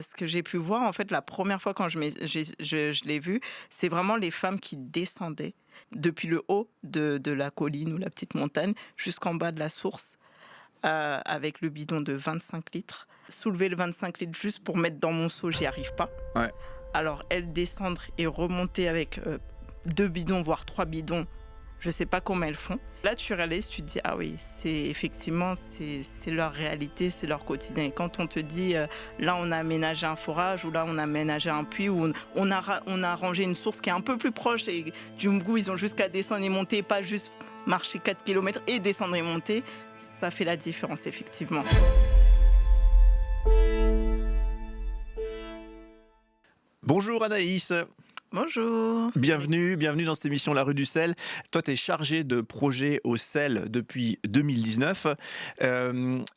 Ce que j'ai pu voir, en fait, la première fois quand je l'ai vu, c'est vraiment les femmes qui descendaient depuis le haut de la colline ou la petite montagne jusqu'en bas de la source avec le bidon de 25 litres. Soulever le 25 litres juste pour mettre dans mon seau, j'y arrive pas. Ouais. Alors, elles descendre et remonter avec 2 bidons, voire 3 bidons, je sais pas comment elles font. Là, tu réalises, tu te dis, ah oui, c'est leur réalité, c'est leur quotidien. Et quand on te dit, là, on a aménagé un forage, ou là, on a aménagé un puits, ou on a rangé une source qui est un peu plus proche, et du coup, ils ont juste qu'à descendre et monter, pas juste marcher 4 kilomètres et descendre et monter, ça fait la différence, effectivement. Bonjour Anaïs, Bonjour. bienvenue dans cette émission La Rue du Sel. Toi, tu es chargée de projet au sel depuis 2019.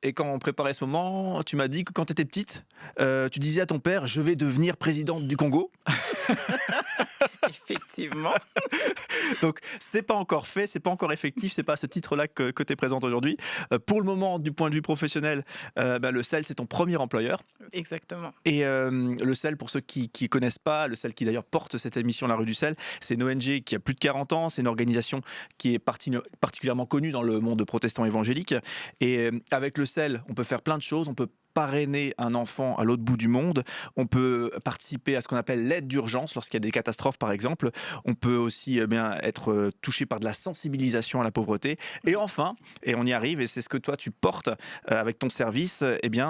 Et quand on préparait ce moment, tu m'as dit que quand tu étais petite, tu disais à ton père « Je vais devenir présidente du Congo ». Effectivement. Donc, c'est pas encore fait, c'est pas encore effectif, c'est pas à ce titre-là que tu es présente aujourd'hui. Pour le moment, du point de vue professionnel, le sel, c'est ton premier employeur. Exactement. Et le sel, pour ceux qui connaissent pas, le sel qui d'ailleurs porte cette émission La Rue du Sel, c'est une ONG qui a plus de 40 ans, c'est une organisation qui est particulièrement connue dans le monde protestant évangélique. Et avec le sel, on peut faire plein de choses, on peut parrainer un enfant à l'autre bout du monde, on peut participer à ce qu'on appelle l'aide d'urgence lorsqu'il y a des catastrophes par exemple, on peut aussi être touché par de la sensibilisation à la pauvreté, et enfin, et on y arrive, et c'est ce que toi tu portes avec ton service,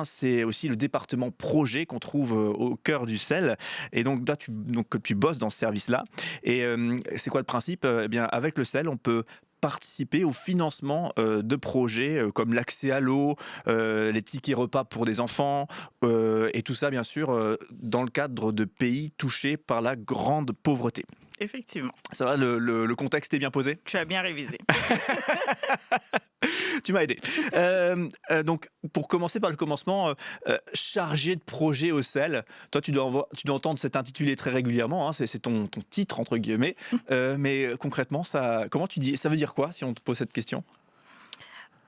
c'est aussi le département projet qu'on trouve au cœur du sel, et donc toi tu bosses dans ce service-là, et c'est quoi le principe? Avec le sel, on peut participer au financement de projets comme l'accès à l'eau, les tickets repas pour des enfants, et tout ça bien sûr dans le cadre de pays touchés par la grande pauvreté. Effectivement. Ça va, le contexte est bien posé? Tu as bien révisé. Tu m'as aidé. Donc, pour commencer par le commencement, chargé de projet au sel, toi tu dois entendre cet intitulé très régulièrement, hein, c'est ton titre entre guillemets, mais concrètement, comment tu dis, ça veut dire quoi si on te pose cette question?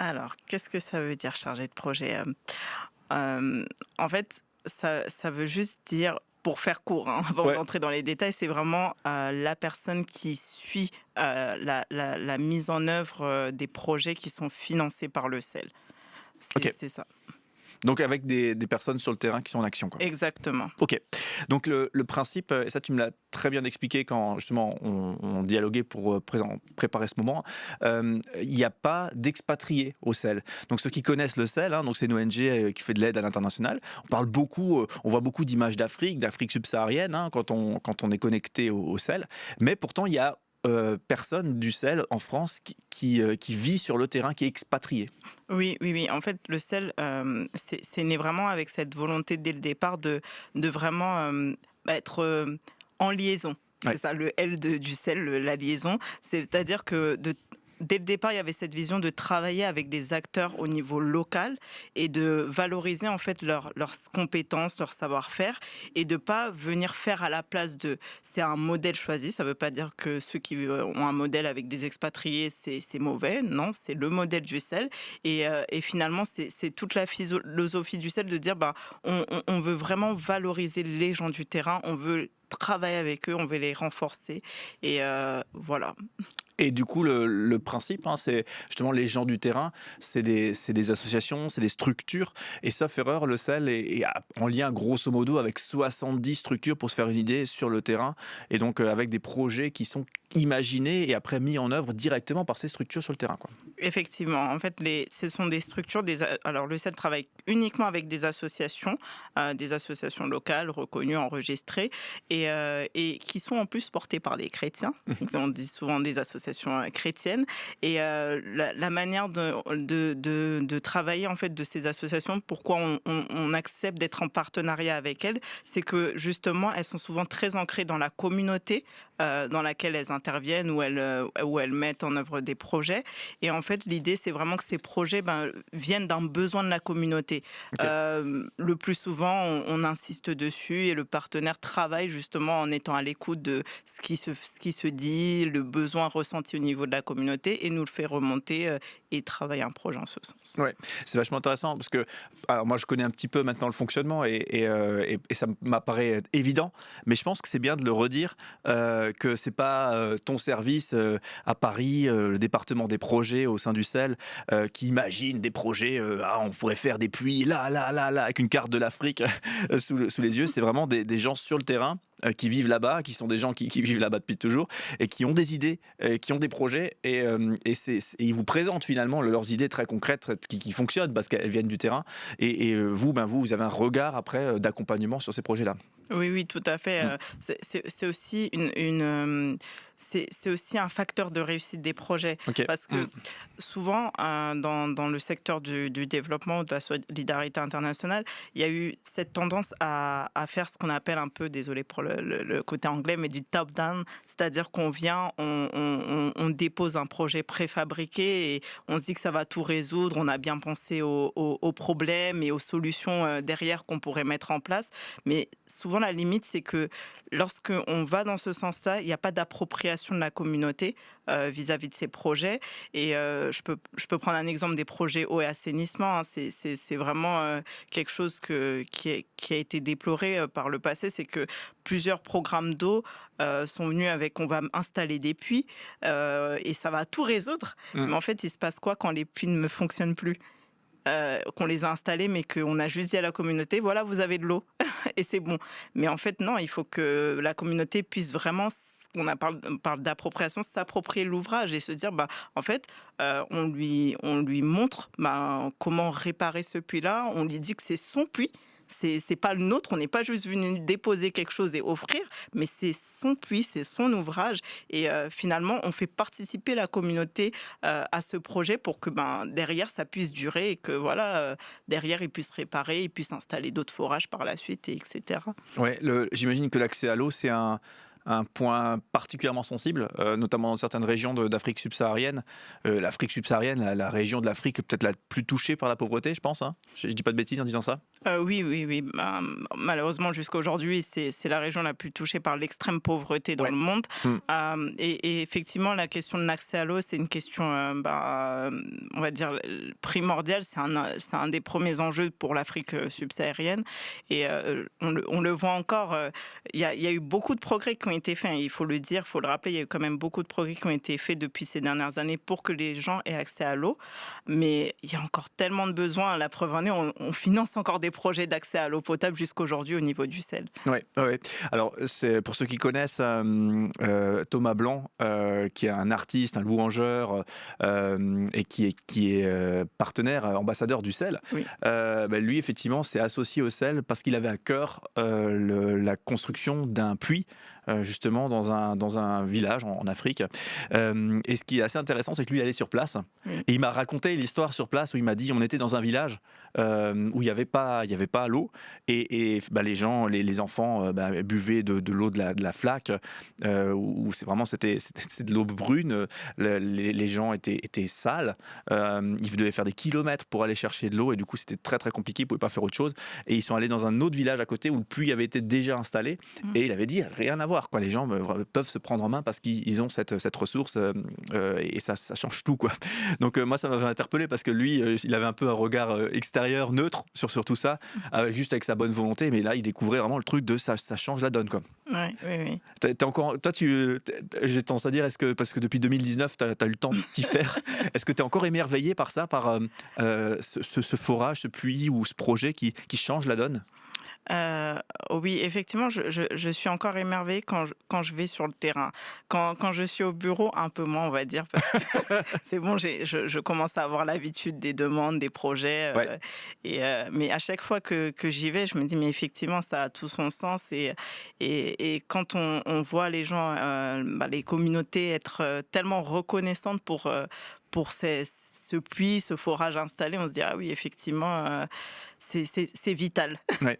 Alors, qu'est-ce que ça veut dire chargé de projet? En fait, ça veut juste dire, pour faire court, hein, avant Ouais, d'entrer dans les détails, c'est vraiment la personne qui suit la mise en œuvre des projets qui sont financés par le CEL. ok. C'est ça, Donc avec des personnes sur le terrain qui sont en action, quoi. exactement. Ok. Donc le principe, et ça tu me l'as très bien expliqué quand justement on dialoguait pour préparer ce moment, il n'y a pas d'expatriés au sel. Donc ceux qui connaissent le sel, hein, donc c'est une ONG qui fait de l'aide à l'international. On parle beaucoup, on voit beaucoup d'images d'Afrique subsaharienne, hein, quand on est connecté au sel. Mais pourtant il y a personne du sel en France qui vit sur le terrain, qui est expatrié. Oui, oui, oui. En fait, le sel, c'est né vraiment avec cette volonté dès le départ de vraiment être en liaison. Ouais. C'est ça, le L du sel, la liaison. C'est-à-dire que dès le départ, il y avait cette vision de travailler avec des acteurs au niveau local et de valoriser en fait leurs compétences, leur savoir-faire, et de pas venir faire à la place de. C'est un modèle choisi. Ça ne veut pas dire que ceux qui ont un modèle avec des expatriés, c'est mauvais. Non, c'est le modèle du sel. Et finalement, c'est toute la philosophie du sel de dire, on veut vraiment valoriser les gens du terrain. On veut travailler avec eux, on veut les renforcer. Et voilà. Et du coup, le principe, hein, c'est justement les gens du terrain, c'est des associations, c'est des structures. Et sauf erreur, le sel est en lien grosso modo avec 70 structures pour se faire une idée sur le terrain. Et donc avec des projets qui sont imaginés et après mis en œuvre directement par ces structures sur le terrain, quoi. Effectivement, en fait, ce sont des structures. Alors, le CEL travaille uniquement avec des associations locales reconnues, enregistrées, et qui sont en plus portées par des chrétiens. On dit souvent des associations chrétiennes. Et la manière de travailler en fait de ces associations, pourquoi on accepte d'être en partenariat avec elles, c'est que justement, elles sont souvent très ancrées dans la communauté dans laquelle elles interviennent. interviennent, où elles mettent en œuvre des projets. Et en fait, l'idée, c'est vraiment que ces projets viennent d'un besoin de la communauté. Ok. Le plus souvent, on insiste dessus et le partenaire travaille justement en étant à l'écoute de ce qui se dit, le besoin ressenti au niveau de la communauté et nous le fait remonter et travailler un projet en ce sens. Ouais, c'est vachement intéressant parce que alors moi je connais un petit peu maintenant le fonctionnement et ça m'apparaît évident, mais je pense que c'est bien de le redire que c'est pas ton service à Paris, le département des projets au sein du CEL qui imagine des projets, on pourrait faire des puits là avec une carte de l'Afrique sous les yeux. C'est vraiment des gens sur le terrain qui vivent là-bas, qui sont des gens qui vivent là-bas depuis toujours et qui ont des idées, qui ont des projets et ils vous présentent finalement leurs idées très concrètes qui fonctionnent parce qu'elles viennent du terrain et vous avez un regard après d'accompagnement sur ces projets-là. Oui, oui, tout à fait. Mm. C'est aussi c'est aussi un facteur de réussite des projets. Ok. Parce que souvent, dans le secteur du développement, de la solidarité internationale, il y a eu cette tendance à faire ce qu'on appelle un peu, désolé pour le côté anglais, mais du top-down. C'est-à-dire qu'on vient, on dépose un projet préfabriqué et on se dit que ça va tout résoudre. On a bien pensé aux problèmes et aux solutions derrière qu'on pourrait mettre en place. Mais souvent, la limite, c'est que lorsqu'on va dans ce sens-là, il n'y a pas d'appropriation de la communauté vis-à-vis de ces projets. Et je peux prendre un exemple des projets eau et assainissement. Hein. C'est vraiment quelque chose qui a été déploré par le passé. C'est que plusieurs programmes d'eau sont venus avec on va installer des puits et ça va tout résoudre. Mm. Mais en fait, il se passe quoi quand les puits ne fonctionnent plus qu'on les a installés, mais qu'on a juste dit à la communauté, voilà, vous avez de l'eau, et c'est bon. Mais en fait, non, il faut que la communauté puisse vraiment, parle d'appropriation, s'approprier l'ouvrage et se dire, en fait, on lui montre comment réparer ce puits-là, on lui dit que c'est son puits, c'est pas le nôtre, on n'est pas juste venu déposer quelque chose et offrir, mais c'est son puits, c'est son ouvrage. Et finalement, on fait participer la communauté à ce projet pour que derrière, ça puisse durer et que derrière, ils puissent réparer, ils puissent installer d'autres forages par la suite, etc. Ouais, j'imagine que l'accès à l'eau, c'est un point particulièrement sensible, notamment dans certaines régions d'Afrique subsaharienne. L'Afrique subsaharienne, la région de l'Afrique peut-être la plus touchée par la pauvreté, je pense. Hein. Je dis pas de bêtises en disant ça. Oui. Malheureusement, jusqu'à aujourd'hui, c'est la région la plus touchée par l'extrême pauvreté dans le monde. Et effectivement, la question de l'accès à l'eau, c'est une question, on va dire, primordiale. C'est un des premiers enjeux pour l'Afrique subsaharienne. Et on le voit encore. Il y a eu beaucoup de progrès qui ont été faits. Il faut le dire, il faut le rappeler. Il y a eu quand même beaucoup de progrès qui ont été faits depuis ces dernières années pour que les gens aient accès à l'eau. Mais il y a encore tellement de besoins. La preuve en est, on finance encore des projets d'accès à l'eau potable jusqu'aujourd'hui au niveau du CEL. Oui. Alors, c'est, pour ceux qui connaissent Thomas Blanc, qui est un artiste, un louangeur, et qui est partenaire, ambassadeur du CEL, Oui. Lui, effectivement, s'est associé au CEL parce qu'il avait à cœur la construction d'un puits, justement, dans un village en Afrique. Et ce qui est assez intéressant, c'est que lui, il allait sur place. Et il m'a raconté l'histoire sur place où il m'a dit on était dans un village où il n'y avait pas l'eau et les gens, les enfants buvaient de l'eau de la flaque où c'était de l'eau brune. Les gens étaient sales. Ils devaient faire des kilomètres pour aller chercher de l'eau et du coup c'était très très compliqué. Ils ne pouvaient pas faire autre chose. Et ils sont allés dans un autre village à côté où le puits avait été déjà installé et il avait dit rien à voir. Quoi. Les gens peuvent se prendre en main parce qu'ils ont cette ressource et ça change tout. Quoi. Donc moi ça m'avait interpellé parce que lui il avait un peu un regard extérieur neutre sur tout ça, juste avec sa bonne volonté, mais là il découvrait vraiment le truc de ça change la donne. Quoi. Oui. Toi j'ai tendance à dire, parce que depuis 2019 tu as eu le temps de t'y faire, est-ce que tu es encore émerveillé par ça, par ce forage, ce puits ou ce projet qui change la donne? Oui, effectivement, je suis encore émerveillée quand je vais sur le terrain. Quand je suis au bureau, un peu moins, on va dire, parce que c'est bon, je commence à avoir l'habitude des demandes, des projets. Mais à chaque fois que j'y vais, je me dis, mais effectivement, ça a tout son sens. Et quand on voit les gens, les communautés être tellement reconnaissantes pour ce puits, ce forage installé, on se dit, ah oui, effectivement, c'est vital. Ouais.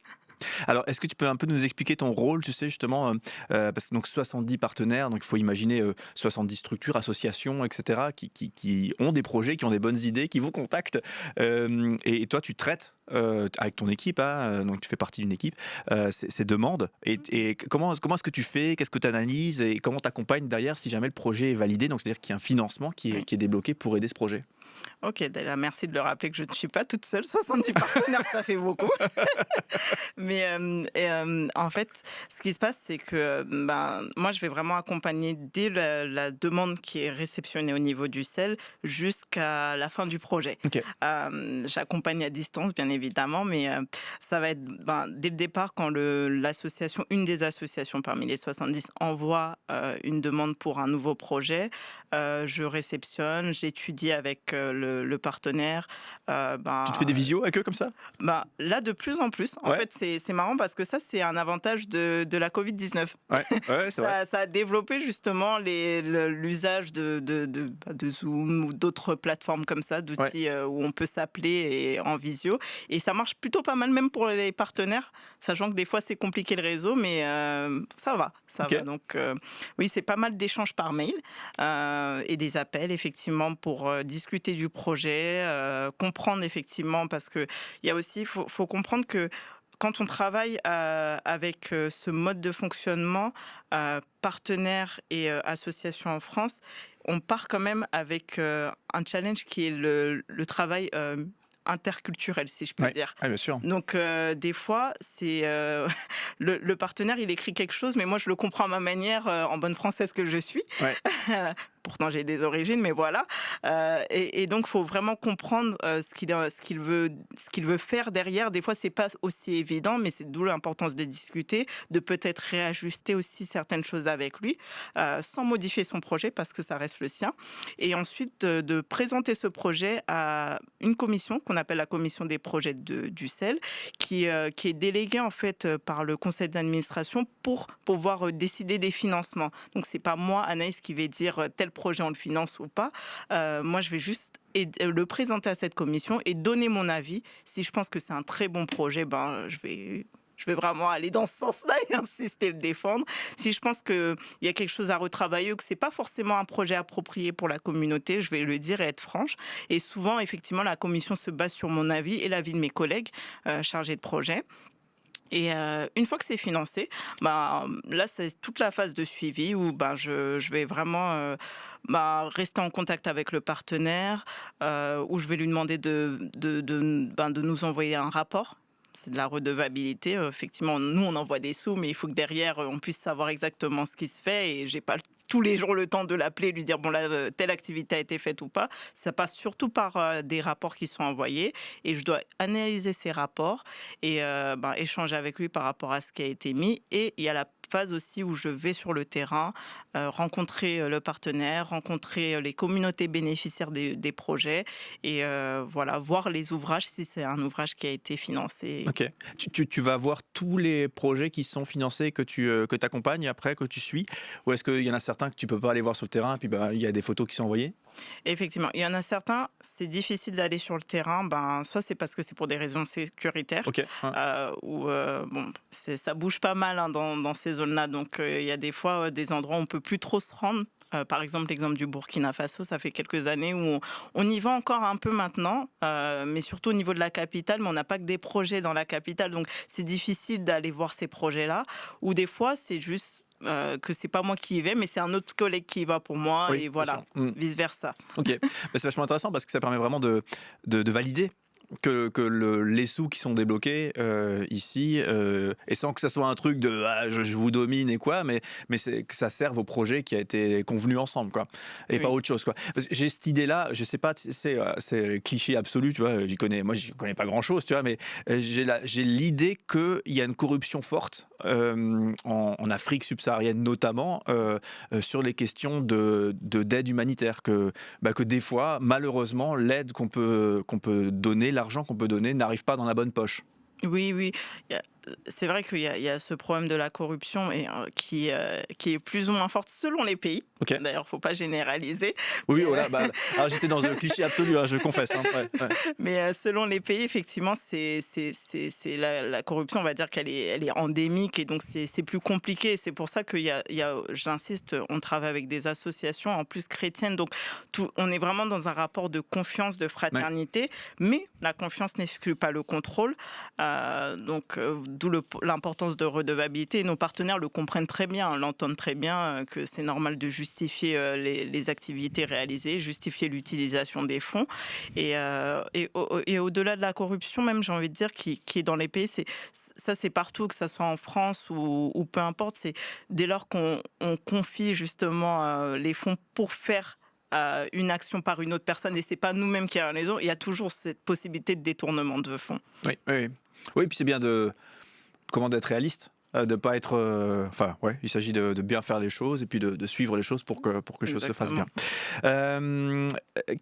Alors, est-ce que tu peux un peu nous expliquer ton rôle, tu sais, justement, parce que donc 70 partenaires, donc il faut imaginer 70 structures, associations, etc., qui ont des projets, qui ont des bonnes idées, qui vous contactent, et toi, tu traites avec ton équipe, hein, donc tu fais partie d'une équipe, ces demandes. Et comment est-ce que tu fais, qu'est-ce que tu analyses et comment tu accompagnes derrière si jamais le projet est validé, donc c'est-à-dire qu'il y a un financement Oui. qui est débloqué pour aider ce projet. Ok, déjà merci de le rappeler que je ne suis pas toute seule. 70 partenaires, ça fait beaucoup. Mais en fait, ce qui se passe, c'est que moi, je vais vraiment accompagner dès la demande qui est réceptionnée au niveau du CEL jusqu'à la fin du projet. Ok, J'accompagne à distance, bien évidemment, mais ça va être dès le départ quand l'association, une des associations parmi les 70 envoie une demande pour un nouveau projet. Je réceptionne, j'étudie avec le partenaire. tu te fais des visios avec eux comme ça? Là, de plus en plus, en Ouais, fait, c'est marrant parce que ça, c'est un avantage de la Covid-19. ouais, ouais, c'est vrai. Ça a développé justement l'usage de Zoom ou d'autres plateformes comme ça, Ouais, d'outils où on peut s'appeler en visio. Et ça marche plutôt pas mal, même pour les partenaires, sachant que des fois, c'est compliqué le réseau, mais ça va, ça ok. va. Donc, oui, c'est pas mal d'échanges par mail et des appels, effectivement, pour discuter du projet, comprendre, effectivement, parce qu'il y a aussi, faut comprendre que quand on travaille avec ce mode de fonctionnement, partenaires et associations en France, on part quand même avec un challenge qui est le travail interculturel, si je peux Ouais, dire. ouais, bien sûr. Donc, des fois, c'est le partenaire, il écrit quelque chose, mais moi, je le comprends à ma manière, en bonne française que je suis. Ouais. Pourtant, j'ai des origines, mais voilà. Et donc, il faut vraiment comprendre ce qu'il veut faire derrière. Des fois, c'est pas aussi évident, mais c'est d'où l'importance de discuter, de peut-être réajuster aussi certaines choses avec lui, sans modifier son projet, parce que ça reste le sien. Et ensuite, de présenter ce projet à une commission qu'on appelle la commission des projets du CEL, qui est déléguée en fait par le conseil d'administration pour pouvoir décider des financements. Donc, c'est pas moi, Anaïs, qui vais dire tel projet on le finance ou pas. Moi, je vais juste le présenter à cette commission et donner mon avis. Si je pense que c'est un très bon projet, je vais vraiment aller dans ce sens-là et insister, le défendre. Si je pense qu'il y a quelque chose à retravailler ou que c'est pas forcément un projet approprié pour la communauté, je vais le dire et être franche. Et souvent, effectivement, la commission se base sur mon avis et l'avis de mes collègues chargés de projet. Et une fois que c'est financé, là, c'est toute la phase de suivi où je vais vraiment rester en contact avec le partenaire, où je vais lui demander de nous envoyer un rapport. C'est de la redevabilité. Effectivement, nous, on envoie des sous, mais il faut que derrière, on puisse savoir exactement ce qui se fait. Et j'ai pas tous les jours le temps de l'appeler, lui dire, bon là, telle activité a été faite ou pas. Ça passe surtout par des rapports qui sont envoyés. Et je dois analyser ces rapports et échanger avec lui par rapport à ce qui a été mis. Et il y a la phase aussi où je vais sur le terrain, rencontrer le partenaire, rencontrer les communautés bénéficiaires des projets et voilà, voir les ouvrages si c'est un ouvrage qui a été financé. Ok. Tu vas voir tous les projets qui sont financés que tu accompagnes après, que tu suis, ou est-ce qu'il y en a certains que tu peux pas aller voir sur le terrain, et puis il y a des photos qui sont envoyées? Effectivement, il y en a certains, c'est difficile d'aller sur le terrain, soit c'est parce que c'est pour des raisons sécuritaires, Ok. Ouais. ou ça bouge pas mal hein, dans ces zones-là, donc il y a des fois des endroits où on peut plus trop se rendre. Par exemple, l'exemple du Burkina Faso, ça fait quelques années où on y va encore un peu maintenant, mais surtout au niveau de la capitale, mais on n'a pas que des projets dans la capitale, donc c'est difficile d'aller voir ces projets-là, ou des fois c'est juste que c'est pas moi qui y vais, mais c'est un autre collègue qui y va pour moi, Oui, et bien voilà, sûr. Mm. vice-versa. Ok. C'est vachement intéressant parce que ça permet vraiment de valider que les sous qui sont débloqués ici, et sans que ça soit un truc de je vous domine et quoi, mais c'est que ça serve au projet qui a été convenu ensemble, quoi, et pas Oui. autre chose, quoi. Parce que j'ai cette idée-là, je sais pas, c'est cliché absolu, tu vois, j'y connais pas grand-chose, tu vois, mais j'ai l'idée qu'il y a une corruption forte en Afrique subsaharienne notamment, sur les questions d'aide humanitaire, que des fois, malheureusement, l'aide qu'on peut donner, l'argent qu'on peut donner n'arrive pas dans la bonne poche. Oui, oui. c'est vrai qu'il y a ce problème de la corruption qui est plus ou moins forte selon les pays. Ok. D'ailleurs, il ne faut pas généraliser. Oui, Mais, oh là, bah, alors j'étais dans un cliché absolu, hein, je confesse. Hein, ouais, ouais. selon les pays, effectivement, c'est la corruption, on va dire elle est endémique et donc c'est plus compliqué. C'est pour ça j'insiste, on travaille avec des associations en plus chrétiennes. Donc on est vraiment dans un rapport de confiance, de fraternité, mais la confiance n'exclut pas le contrôle. D'où l'importance de redevabilité. Et nos partenaires le comprennent très bien, l'entendent très bien, que c'est normal de justifier les activités réalisées, justifier l'utilisation des fonds. Et au-delà de la corruption, même, j'ai envie de dire, qui est dans les pays, c'est partout, que ce soit en France ou peu importe, c'est dès lors qu'on confie justement les fonds pour faire une action par une autre personne et c'est pas nous-mêmes qui avons raison, il y a toujours cette possibilité de détournement de fonds. Oui, oui, oui. Oui, puis c'est bien d'être réaliste. De pas être, il s'agit de bien faire les choses et puis de suivre les choses pour que les choses se fassent bien.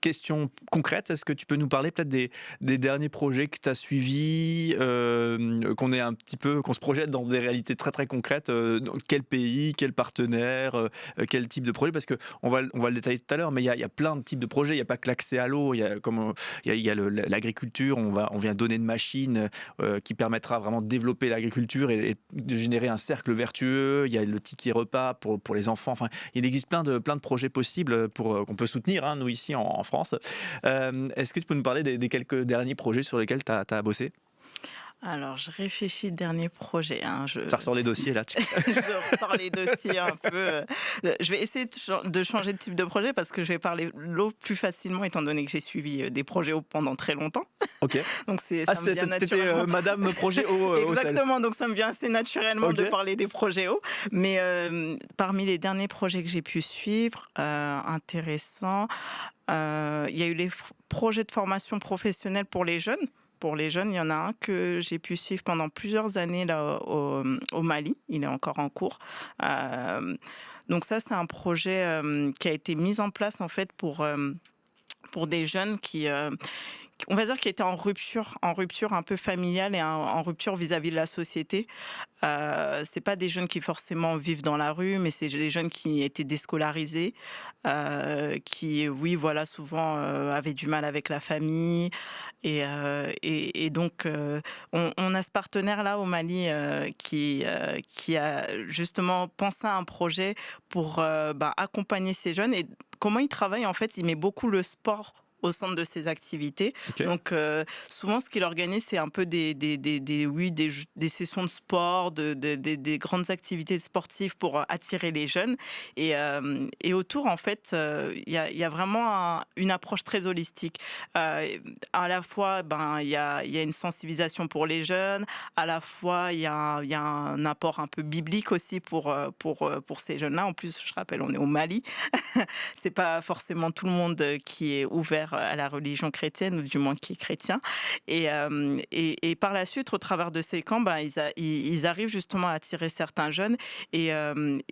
Question concrète, est-ce que tu peux nous parler peut-être des derniers projets que tu as suivis, qu'on se projette dans des réalités très très concrètes, dans quel pays, quel partenaire, quel type de projet, parce que on va le détailler tout à l'heure, mais il y a plein de types de projets, il n'y a pas que l'accès à l'eau, il y a l'agriculture, on vient donner une machine qui permettra vraiment de développer l'agriculture et de générer un cercle vertueux. Il y a le ticket repas pour les enfants. Enfin, il existe plein de projets possibles qu'on peut soutenir, hein, nous ici en France. Est-ce que tu peux nous parler des quelques derniers projets sur lesquels tu as bossé ? Alors, je réfléchis, dernier projet. Ça ressort les dossiers là. Je ressors les dossiers un peu. Je vais essayer de changer de type de projet parce que je vais parler l'eau plus facilement étant donné que j'ai suivi des projets eau pendant très longtemps. Ok. Donc ça me vient naturellement. T'étais Madame Projet Eau. Exactement. Donc ça me vient assez naturellement de parler des projets eau. Mais parmi les derniers projets que j'ai pu suivre, intéressants, il y a eu les projets de formation professionnelle pour les jeunes. Pour les jeunes, il y en a un que j'ai pu suivre pendant plusieurs années là, au Mali. Il est encore en cours. Donc ça, c'est un projet qui a été mis en place en fait pour des jeunes qui on va dire qui étaient en rupture un peu familiale et en rupture vis-à-vis de la société. C'est pas des jeunes qui forcément vivent dans la rue, mais c'est des jeunes qui étaient déscolarisés, qui, oui, voilà, souvent avaient du mal avec la famille. Et donc, on a ce partenaire-là au Mali qui a justement pensé à un projet pour accompagner ces jeunes. Et comment il travaille, en fait, il met beaucoup le sport au centre de ses activités. Okay. Donc, souvent, ce qu'il organise, c'est un peu des sessions de sport, des grandes activités sportives pour attirer les jeunes. Et autour, en fait, il y a vraiment une approche très holistique. À la fois, il y a une sensibilisation pour les jeunes. À la fois, il y a un apport un peu biblique aussi pour ces jeunes-là. En plus, je rappelle, on est au Mali. C'est pas forcément tout le monde qui est ouvert à la religion chrétienne, ou du moins qui est chrétien. Et par la suite, au travers de ces camps, ils arrivent justement à attirer certains jeunes et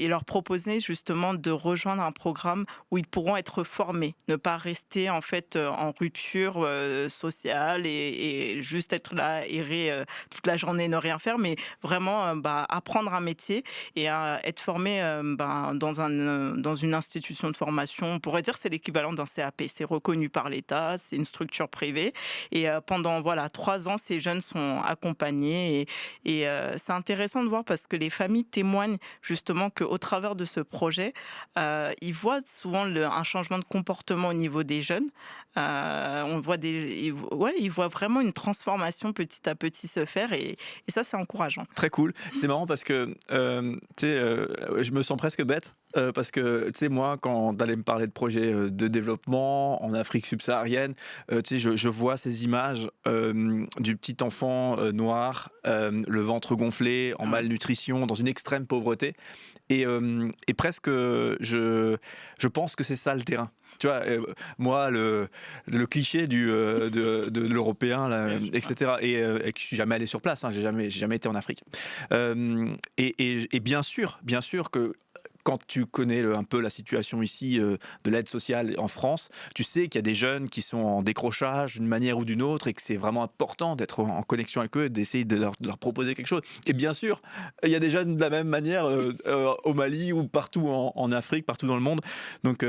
leur proposer justement de rejoindre un programme où ils pourront être formés, ne pas rester en fait en rupture sociale et juste être là, errer toute la journée, ne rien faire, mais vraiment apprendre un métier et être formé dans une institution de formation. On pourrait dire que c'est l'équivalent d'un CAP, c'est reconnu par l'État, c'est une structure privée. Et pendant 3 ans, ces jeunes sont accompagnés. Et c'est intéressant de voir parce que les familles témoignent justement qu'au travers de ce projet, ils voient souvent un changement de comportement au niveau des jeunes. On voit ils voient vraiment une transformation petit à petit se faire et ça, c'est encourageant. Très cool. C'est marrant parce que je me sens presque bête. Parce que, tu sais, moi, quand t'allais me parler de projets de développement en Afrique subsaharienne, tu sais, je vois ces images du petit enfant noir, le ventre gonflé, en malnutrition, dans une extrême pauvreté. Et presque, je pense que c'est ça le terrain. Tu vois, moi, le cliché de l'Européen, là, etc. Et que je suis jamais allé sur place, hein, j'ai jamais été en Afrique. Et bien sûr que quand tu connais un peu la situation ici de l'aide sociale en France, tu sais qu'il y a des jeunes qui sont en décrochage d'une manière ou d'une autre et que c'est vraiment important d'être en connexion avec eux, d'essayer de leur proposer quelque chose. Et bien sûr, il y a des jeunes de la même manière au Mali ou partout en Afrique, partout dans le monde. Donc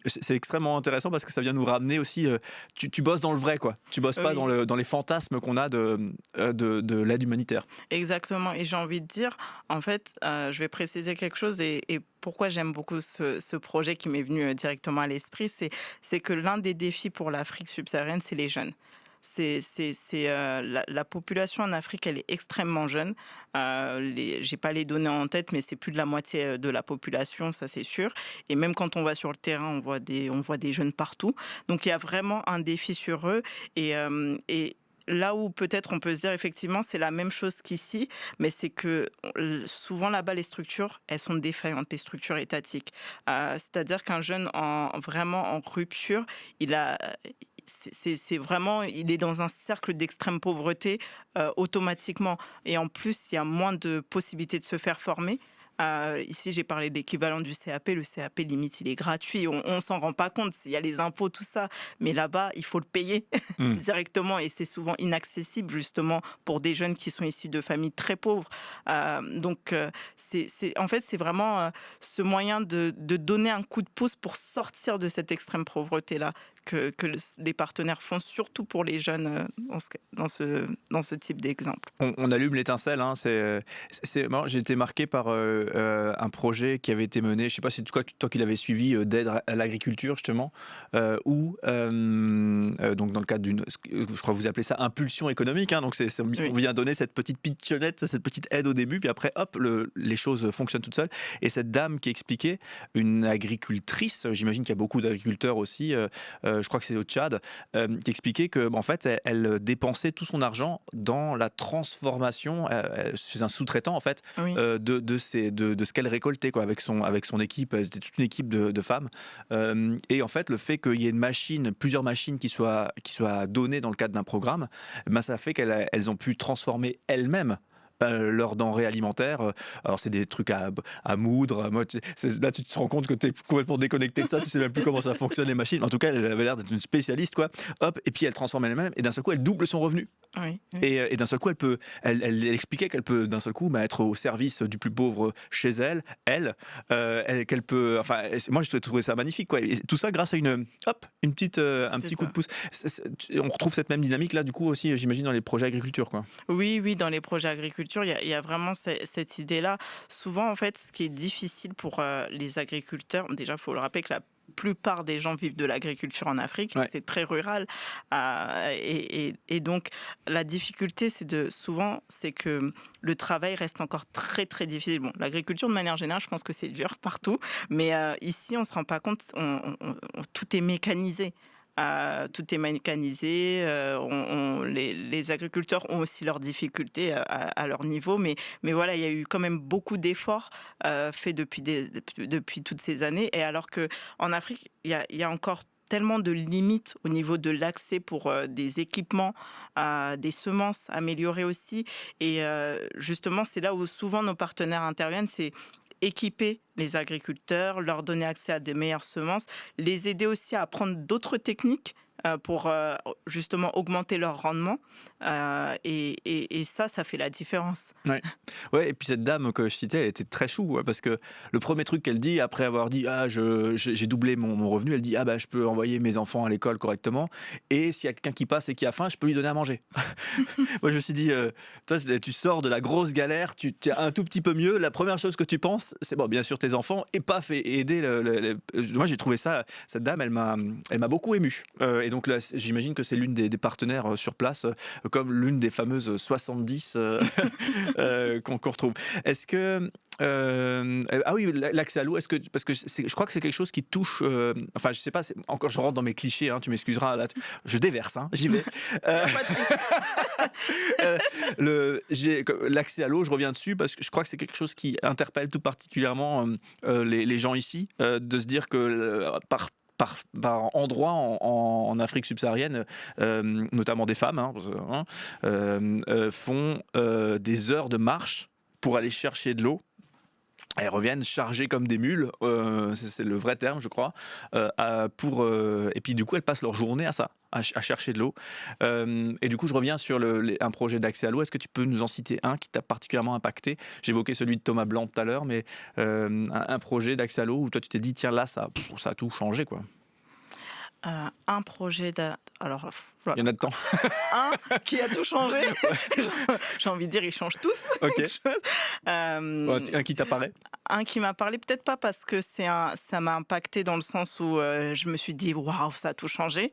c'est extrêmement intéressant parce que ça vient nous ramener aussi, tu bosses dans le vrai, quoi. Tu bosses pas Oui. dans les fantasmes qu'on a de l'aide humanitaire. Exactement. Et j'ai envie de dire, en fait, je vais préciser quelque chose et pourquoi j'aime beaucoup ce projet qui m'est venu directement à l'esprit, c'est que l'un des défis pour l'Afrique subsaharienne, c'est les jeunes. La population en Afrique, elle est extrêmement jeune. J'ai pas les données en tête, mais c'est plus de la moitié de la population, ça c'est sûr. Et même quand on va sur le terrain, on voit des jeunes partout. Donc il y a vraiment un défi sur eux. Et là où peut-être on peut se dire effectivement c'est la même chose qu'ici, mais c'est que souvent là-bas les structures elles sont défaillantes, les structures étatiques. C'est-à-dire qu'un jeune vraiment en rupture, il a c'est vraiment, il est dans un cercle d'extrême pauvreté automatiquement. Et en plus, il y a moins de possibilités de se faire former. Ici, j'ai parlé de l'équivalent du CAP. Le CAP, limite, il est gratuit. On s'en rend pas compte. Il y a les impôts, tout ça. Mais là-bas, il faut le payer Mm. directement. Et c'est souvent inaccessible, justement, pour des jeunes qui sont issus de familles très pauvres. En fait, c'est vraiment ce moyen de donner un coup de pouce pour sortir de cette extrême pauvreté-là les partenaires font, surtout pour les jeunes dans ce type d'exemple. On allume l'étincelle. Hein, moi, j'ai été marqué par un projet qui avait été mené, je ne sais pas si toi qui l'avais suivi, d'aide à l'agriculture justement, où donc dans le cadre d'une, je crois que vous appelez ça impulsion économique. Hein, donc Oui. on vient donner cette petite pitchonnette, cette petite aide au début, puis après hop, les choses fonctionnent toutes seules. Et cette dame qui expliquait, une agricultrice, j'imagine qu'il y a beaucoup d'agriculteurs aussi, je crois que c'est au Tchad, qui expliquait que en fait elle dépensait tout son argent dans la transformation chez un sous-traitant en fait, Oui. de ce qu'elle récoltait, quoi, avec son équipe. C'était toute une équipe de femmes, et en fait le fait qu'il y ait plusieurs machines qui soient données dans le cadre d'un programme, ben, ça fait qu'elles ont pu transformer elles-mêmes leurs denrées alimentaires. Alors c'est des trucs à moudre. Là tu te rends compte que tu es complètement déconnecté de ça, tu sais même plus comment ça fonctionne les machines. En tout cas, elle avait l'air d'être une spécialiste, quoi. Hop, et puis elle transforme elle-même et d'un seul coup elle double son revenu. Oui. Et d'un seul coup, elle expliquait qu'elle peut d'un seul coup être au service du plus pauvre chez qu'elle peut. Enfin, moi, je trouvais ça magnifique, quoi. Et tout ça grâce à un petit coup de pouce. On retrouve cette même dynamique là, du coup aussi, j'imagine, dans les projets agriculture, quoi. Oui, dans les projets agriculture, il y a vraiment cette idée-là. Souvent, en fait, ce qui est difficile pour les agriculteurs, déjà, il faut le rappeler que la plupart des gens vivent de l'agriculture en Afrique, Ouais. c'est très rural. Et donc, la difficulté, c'est que le travail reste encore très, très difficile. Bon, l'agriculture, de manière générale, je pense que c'est dur partout, mais ici, on ne se rend pas compte, tout est mécanisé. Tout est mécanisé. Les agriculteurs ont aussi leurs difficultés à leur niveau, mais voilà, il y a eu quand même beaucoup d'efforts faits depuis toutes ces années. Et alors qu'en Afrique, il y a encore tellement de limites au niveau de l'accès pour des équipements, des semences améliorées aussi. Et justement, c'est là où souvent nos partenaires interviennent, c'est équiper les agriculteurs, leur donner accès à des meilleures semences, les aider aussi à apprendre d'autres techniques pour justement augmenter leur rendement. Et ça fait la différence. Ouais, et puis cette dame que je citais, elle était très chou, ouais, parce que le premier truc qu'elle dit, après avoir dit j'ai doublé mon revenu, elle dit je peux envoyer mes enfants à l'école correctement, et s'il y a quelqu'un qui passe et qui a faim, je peux lui donner à manger. Moi je me suis dit, toi tu sors de la grosse galère, tu es un tout petit peu mieux, la première chose que tu penses, c'est bon, bien sûr tes enfants, et paf, et aider moi j'ai trouvé ça, cette dame elle m'a beaucoup ému. Et donc là j'imagine que c'est l'une des partenaires sur place, comme l'une des fameuses 70 qu'on retrouve. Est-ce que ah oui, l'accès à l'eau, parce que je crois que c'est quelque chose qui touche, enfin je sais pas, encore je rentre dans mes clichés, hein, tu m'excuseras, là, je déverse, hein, j'y vais. L'accès à l'eau, je reviens dessus parce que je crois que c'est quelque chose qui interpelle tout particulièrement les gens ici, de se dire que par endroits en Afrique subsaharienne, notamment des femmes, font des heures de marche pour aller chercher de l'eau. Elles reviennent chargées comme des mules, c'est le vrai terme, je crois. Et puis du coup, elles passent leur journée à ça, à chercher de l'eau. Et du coup, je reviens sur un projet d'accès à l'eau. Est-ce que tu peux nous en citer un qui t'a particulièrement impacté? J'évoquais celui de Thomas Blanc tout à l'heure, mais un projet d'accès à l'eau où toi, tu t'es dit, tiens, là, ça a tout changé, quoi. Un projet alors, Il y en a de temps. un qui a tout changé. J'ai envie de dire, ils changent tous. Ok. Euh, Un qui t'apparaît? un qui m'a parlé, peut-être pas parce que ça m'a impacté dans le sens où je me suis dit waouh, ça a tout changé,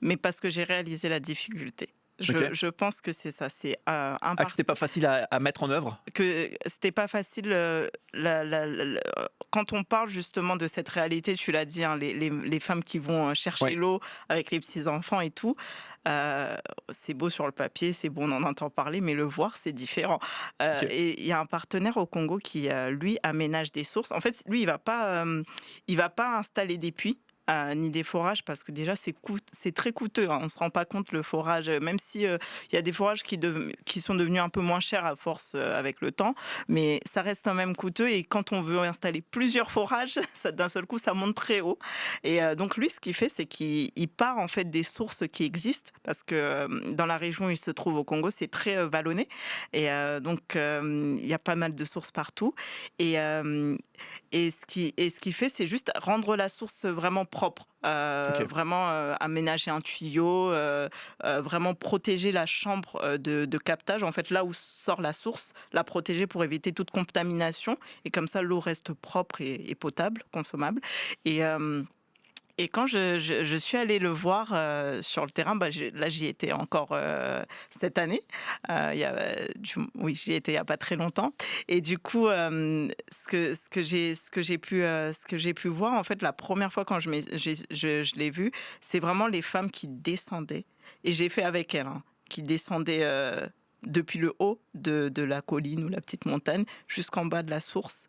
mais parce que j'ai réalisé la difficulté. Ok. Je pense que c'est ça. C'est Que c'était pas facile à mettre en œuvre? que c'était pas facile. Quand on parle justement de cette réalité, tu l'as dit, hein, les femmes qui vont chercher Ouais. l'eau avec les petits enfants et tout, c'est beau sur le papier, c'est beau, on en entend parler, mais le voir, c'est différent. Ok. Et il y a un partenaire au Congo qui, lui, aménage des sources. En fait, lui, il va pas installer des puits. Ni des forages, parce que déjà c'est très coûteux, hein. On se rend pas compte, le forage, même si il y a des forages qui sont devenus un peu moins chers à force avec le temps, mais ça reste quand même coûteux, et quand on veut installer plusieurs forages, d'un seul coup ça monte très haut. Et donc lui, ce qu'il fait, c'est qu'il part en fait des sources qui existent, parce que dans la région où il se trouve au Congo, c'est très vallonné, et donc il y a pas mal de sources partout. Et ce qu'il fait, c'est juste rendre la source vraiment propre, Ok. vraiment aménager un tuyau, vraiment protéger la chambre de captage, en fait là où sort la source, la protéger pour éviter toute contamination, et comme ça l'eau reste propre et potable, consommable. Et et quand je suis allée le voir sur le terrain, là j'y étais encore cette année. Oui, j'y étais il n'y a pas très longtemps. Et du coup, ce que j'ai pu voir, en fait, la première fois quand je l'ai vu, c'est vraiment les femmes qui descendaient. Et j'ai fait avec elles, hein, qui descendaient depuis le haut de la colline ou la petite montagne jusqu'en bas de la source,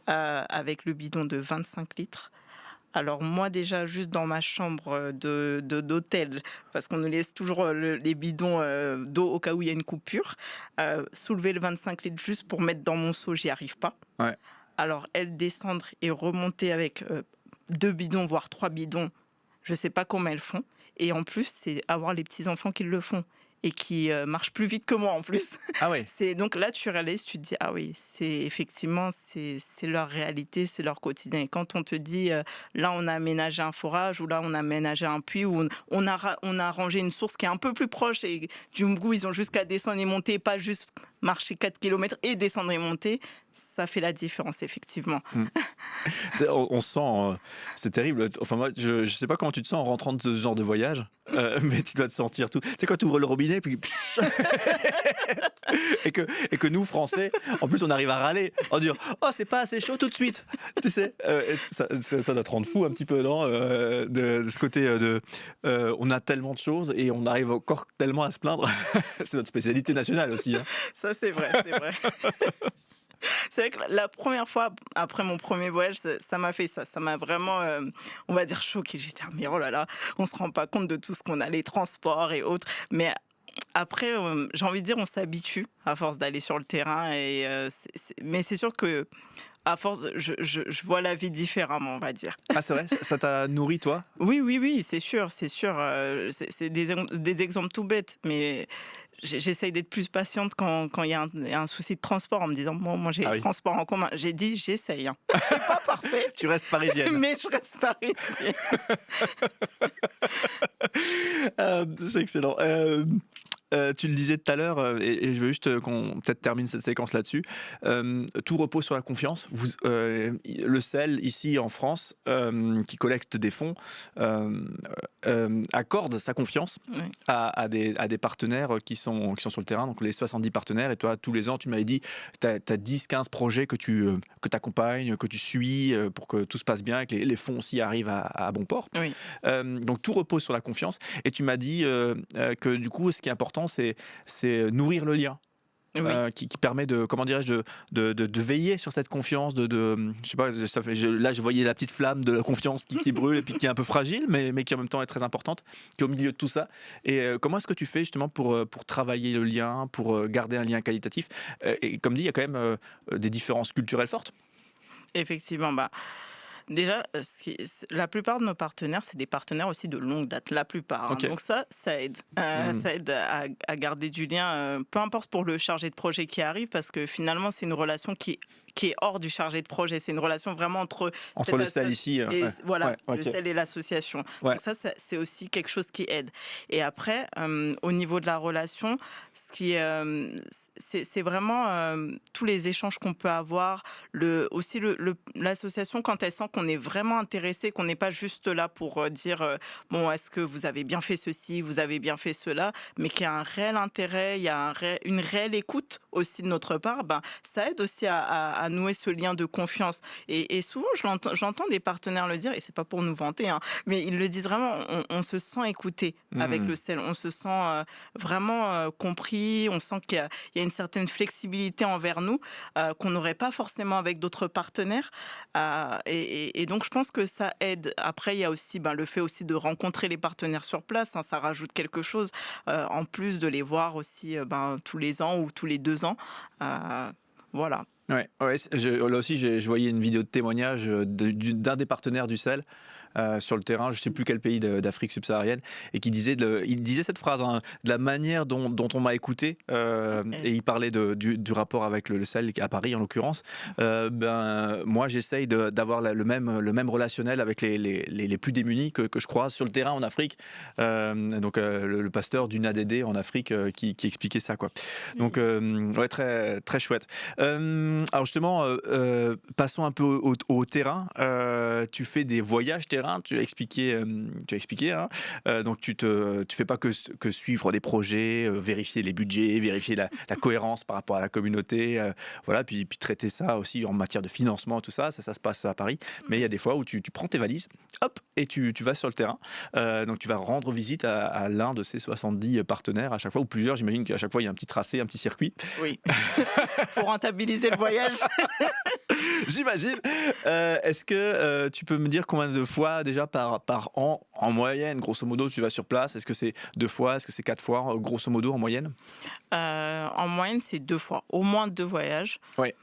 avec le bidon de 25 litres. Alors moi déjà, juste dans ma chambre d'hôtel, parce qu'on nous laisse toujours les bidons d'eau au cas où il y a une coupure, soulever le 25 litres juste pour mettre dans mon seau, j'y arrive pas. Ouais. Alors elles descendre et remonter avec 2 bidons, voire 3 bidons, je sais pas comment elles font. Et en plus, c'est avoir les petits-enfants qui le font et qui marchent plus vite que moi en plus. Ah ouais. Donc là, tu réalises, tu te dis, ah oui, c'est leur réalité, c'est leur quotidien. Et quand on te dit, là, on a aménagé un forage, ou là, on a aménagé un puits, ou on a rangé une source qui est un peu plus proche, et du coup, ils ont juste qu'à descendre et monter, pas juste marcher 4 kilomètres et descendre et monter, ça fait la différence, effectivement. On se sent, c'est terrible. Enfin moi, je sais pas comment tu te sens en rentrant de ce genre de voyage, mais tu dois te sentir tout. Tu sais, quand tu ouvres le robinet, puis et que nous Français, en plus, on arrive à râler, en dire oh c'est pas assez chaud tout de suite. Tu sais, ça doit te rendre fou un petit peu, non, de ce côté on a tellement de choses et on arrive encore tellement à se plaindre. C'est notre spécialité nationale aussi. Hein. Ça, c'est vrai, c'est vrai. C'est vrai que la première fois, après mon premier voyage, ça m'a fait ça. Ça m'a vraiment, on va dire, choquée. J'étais, mais oh là là, on se rend pas compte de tout ce qu'on a, les transports et autres. Mais après, j'ai envie de dire, on s'habitue à force d'aller sur le terrain. Mais c'est sûr que à force, je vois la vie différemment, on va dire. Ah c'est vrai, ça t'a nourri toi? Oui, c'est sûr, c'est sûr. C'est des exemples tout bêtes, mais j'essaye d'être plus patiente quand il y a un souci de transport, en me disant, bon, moi j'ai Ah les oui. transports en commun. J'ai dit, j'essaye. Hein. C'est pas parfait, Tu restes parisienne. mais je reste parisienne. C'est excellent. Tu le disais tout à l'heure, et je veux juste qu'on peut-être termine cette séquence là-dessus. Tout repose sur la confiance. Le CEL, ici en France, qui collecte des fonds, accorde sa confiance Oui. à des partenaires qui sont sur le terrain, donc les 70 partenaires. Et toi, tous les ans, tu m'avais dit, tu as 10-15 projets que tu accompagnes, que tu suis pour que tout se passe bien et que les fonds aussi arrivent à bon port. Oui. Donc tout repose sur la confiance. Et tu m'as dit que du coup, ce qui est important, c'est nourrir le lien. Oui. Qui permet de, comment dirais-je, de veiller sur cette confiance, je sais pas, là je voyais la petite flamme de la confiance qui brûle et puis qui est un peu fragile, mais qui en même temps est très importante, qui est au milieu de tout ça. Et comment est-ce que tu fais justement pour travailler le lien, pour garder un lien qualitatif, et comme dit, il y a quand même des différences culturelles fortes. Effectivement, bah, déjà, la plupart de nos partenaires, c'est des partenaires aussi de longue date, la plupart, hein. Ok. Donc ça aide. Hmm. Ça aide à garder du lien, peu importe pour le chargé de projet qui arrive, parce que finalement, c'est une relation qui est hors du chargé de projet. C'est une relation vraiment entre Entre cette le sel association ici, et ouais, voilà, ouais, le ok, CEL et l'association. ouais, Donc ça, c'est aussi quelque chose qui aide. Et après, au niveau de la relation, ce qui, c'est vraiment tous les échanges qu'on peut avoir, aussi l'association, quand elle sent qu'on est vraiment intéressé, qu'on n'est pas juste là pour dire bon, est-ce que vous avez bien fait ceci, vous avez bien fait cela, mais qu'il y a un réel intérêt, il y a une réelle écoute aussi de notre part, ben, ça aide aussi à nouer ce lien de confiance. Et souvent, j'entends des partenaires le dire, et c'est pas pour nous vanter, hein, mais ils le disent vraiment, on se sent écouté avec hmm, le sel, on se sent vraiment compris, on sent qu'il y a une certaine flexibilité envers nous qu'on n'aurait pas forcément avec d'autres partenaires. Et donc, je pense que ça aide. Après, il y a aussi le fait aussi de rencontrer les partenaires sur place, hein, ça rajoute quelque chose, en plus de les voir aussi tous les ans ou tous les 2 ans. Euh, voilà. ouais, ouais. Là aussi, je voyais une vidéo de témoignage d'un des partenaires du sel sur le terrain, je ne sais plus quel pays d'Afrique subsaharienne, et qui disait, il disait cette phrase, hein, de la manière dont on m'a écouté, et il parlait du rapport avec le sel à Paris en l'occurrence. Moi, j'essaye d'avoir le même relationnel avec les plus démunis que je croise sur le terrain en Afrique. Donc le pasteur d'une ADD en Afrique qui expliquait ça, quoi. Donc ouais, très très chouette. Alors justement, passons un peu au terrain. Tu fais des voyages terrain, tu as expliqué, hein. Donc tu fais pas que suivre des projets, vérifier les budgets, vérifier la cohérence par rapport à la communauté, voilà, puis traiter ça aussi en matière de financement, tout ça, ça se passe à Paris. Mais il y a des fois où tu prends tes valises, hop, et tu vas sur le terrain. Donc tu vas rendre visite à l'un de ces 70 partenaires à chaque fois, ou plusieurs. J'imagine qu'à chaque fois il y a un petit tracé, un petit circuit. Oui. Pour rentabiliser le voyage. J'imagine. Est-ce que tu peux me dire combien de fois déjà par an, en moyenne, grosso modo, tu vas sur place? Est-ce que c'est 2 fois? Est-ce que c'est 4 fois, grosso modo, en moyenne? En moyenne, c'est 2 fois, au moins 2 voyages. Oui.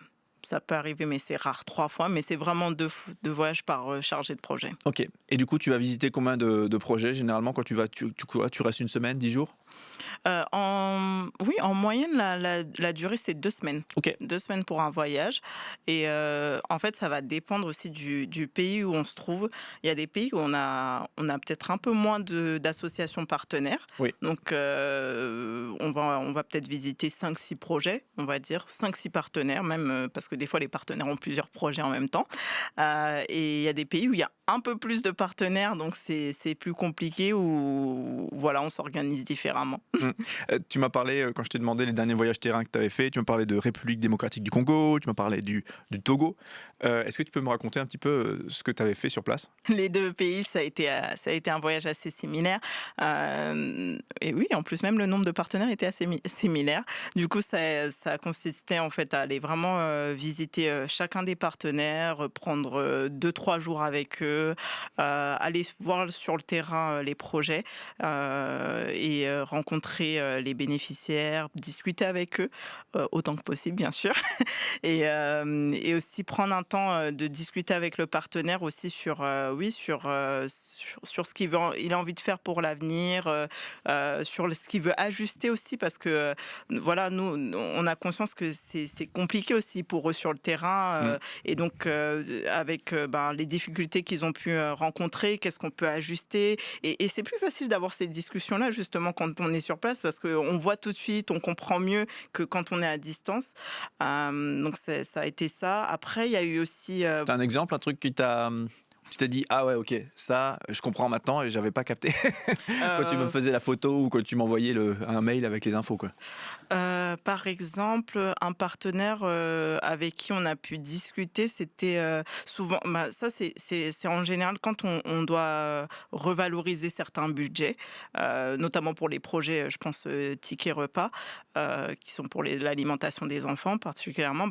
Ça peut arriver, mais c'est rare, 3 fois, mais c'est vraiment deux voyages par chargé de projet. Ok. Et du coup, tu vas visiter combien de projets généralement quand tu vas? Tu restes une semaine, 10 jours? Oui, en moyenne, la durée, c'est 2 semaines. Ok. 2 semaines pour un voyage. Et en fait, ça va dépendre aussi du pays où on se trouve. Il y a des pays où on a peut-être un peu moins d'associations partenaires. Oui. Donc, on va peut-être visiter 5-6 projets, on va dire, 5-6 partenaires, même parce que des fois, les partenaires ont plusieurs projets en même temps. Et il y a des pays où il y a un peu plus de partenaires, donc c'est plus compliqué, où voilà, on s'organise différemment. Mm. Tu m'as parlé, quand je t'ai demandé les derniers voyages terrain que tu avais fait, tu m'as parlé de République démocratique du Congo, tu m'as parlé du Togo. Est-ce que tu peux me raconter un petit peu ce que tu avais fait sur place? Les 2 pays, ça a été un voyage assez similaire. Et oui, en plus, même le nombre de partenaires était assez similaire. Du coup, ça consistait en fait à aller vraiment visiter chacun des partenaires, prendre 2-3 jours avec eux, aller voir sur le terrain les projets, et rencontrer les bénéficiaires, discuter avec eux autant que possible, bien sûr. Et aussi prendre un temps de discuter avec le partenaire aussi sur ce il a envie de faire pour l'avenir, sur ce qu'il veut ajuster aussi, parce que voilà, nous, on a conscience que c'est compliqué aussi pour eux sur le terrain, Mm. et donc avec les difficultés qu'ils ont pu rencontrer, qu'est-ce qu'on peut ajuster, et c'est plus facile d'avoir ces discussions-là justement quand on est sur place, parce qu'on voit tout de suite, on comprend mieux que quand on est à distance. Donc ça a été ça. Après, il y a eu aussi T'as un exemple, un truc qui t'a... Tu t'es dit, ah ouais, ok, ça, je comprends maintenant et j'avais pas capté quand tu me euh, faisais la photo ou quand tu m'envoyais un mail avec les infos, quoi. par exemple, un partenaire avec qui on a pu discuter, c'était souvent, ça c'est en général quand on doit revaloriser certains budgets, notamment pour les projets, je pense, tickets repas, qui sont pour l'alimentation des enfants particulièrement.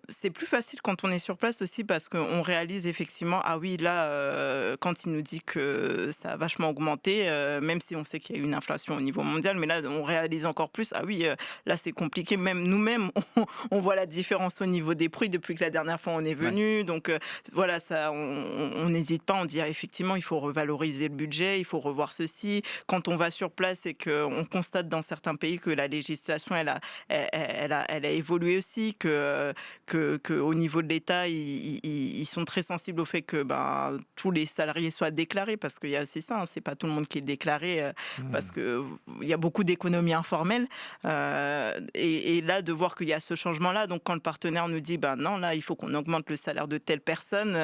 C'est plus facile quand on est sur place aussi, parce qu'on réalise effectivement, ah oui, là, quand il nous dit que ça a vachement augmenté, même si on sait qu'il y a eu une inflation au niveau mondial, mais là, on réalise encore plus, ah oui, oui, là c'est compliqué. Même nous-mêmes, on voit la différence au niveau des prix depuis que la dernière fois on est Ouais. venu. Donc voilà, ça, on n'hésite pas. On dit effectivement, il faut revaloriser le budget, il faut revoir ceci. Quand on va sur place et qu'on constate dans certains pays que la législation, elle a évolué aussi, que au niveau de l'État, ils sont très sensibles au fait que tous les salariés soient déclarés, parce qu'il y a aussi ça, hein, c'est pas tout le monde qui est déclaré, parce Mmh. que il y a beaucoup d'économies informelles, et là de voir qu'il y a ce changement-là, donc quand le partenaire nous dit non, là il faut qu'on augmente le salaire de telle personne,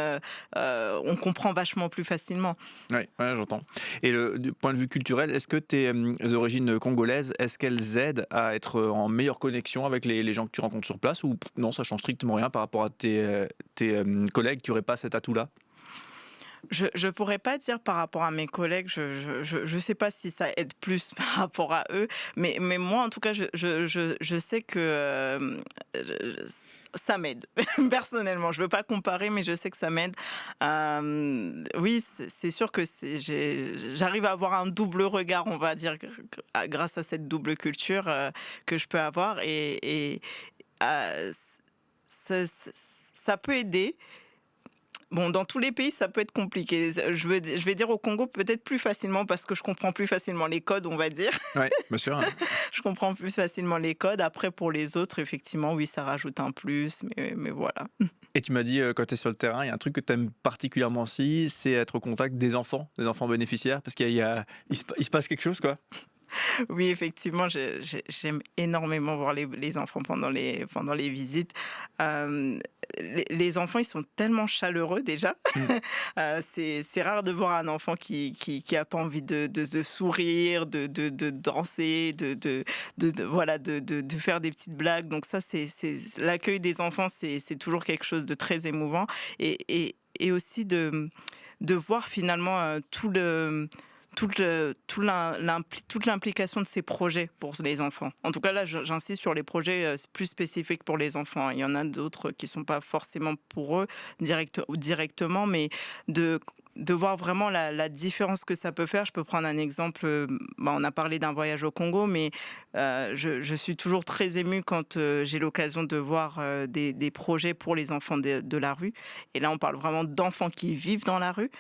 on comprend vachement plus facilement. Ouais, ouais, j'entends. Et du point de vue culturel, est-ce que tes origines congolaises, est-ce qu'elles aident à être en meilleure connexion avec les gens que tu rencontres sur place, ou non, ça change strictement rien par rapport à tes collègues qui n'auraient pas cet atout-là? Je pourrais pas dire par rapport à mes collègues, je sais pas si ça aide plus par rapport à eux, mais moi en tout cas je sais que, ça m'aide personnellement. Je veux pas comparer, mais je sais que ça m'aide. Oui, c'est sûr que j'arrive à avoir un double regard, on va dire, grâce à cette double culture, que je peux avoir, et ça ça peut aider. Bon, dans tous les pays, ça peut être compliqué. Je vais dire au Congo peut-être plus facilement, parce que je comprends plus facilement les codes, on va dire. Ouais, bien sûr. Je comprends plus facilement les codes. Après, pour les autres, effectivement, oui, ça rajoute un plus, mais voilà. Et tu m'as dit, quand tu es sur le terrain, il y a un truc que tu aimes particulièrement aussi, c'est être au contact des enfants bénéficiaires, parce il se passe quelque chose, quoi. Oui, effectivement, j'aime énormément voir les enfants pendant les visites. Euh, les enfants, ils sont tellement chaleureux déjà. Mmh. C'est rare de voir un enfant qui a pas envie de sourire, de danser, voilà, de faire des petites blagues. Donc ça, l'accueil des enfants, c'est toujours quelque chose de très émouvant. Et aussi de voir finalement toute l'implication de ces projets pour les enfants. En tout cas, là, j'insiste sur les projets plus spécifiques pour les enfants. Il y en a d'autres qui ne sont pas forcément pour eux directement, mais de voir vraiment la différence que ça peut faire. Je peux prendre un exemple. On a parlé d'un voyage au Congo, mais je suis toujours très émue quand j'ai l'occasion de voir des projets pour les enfants de la rue. Et là, on parle vraiment d'enfants qui vivent dans la rue,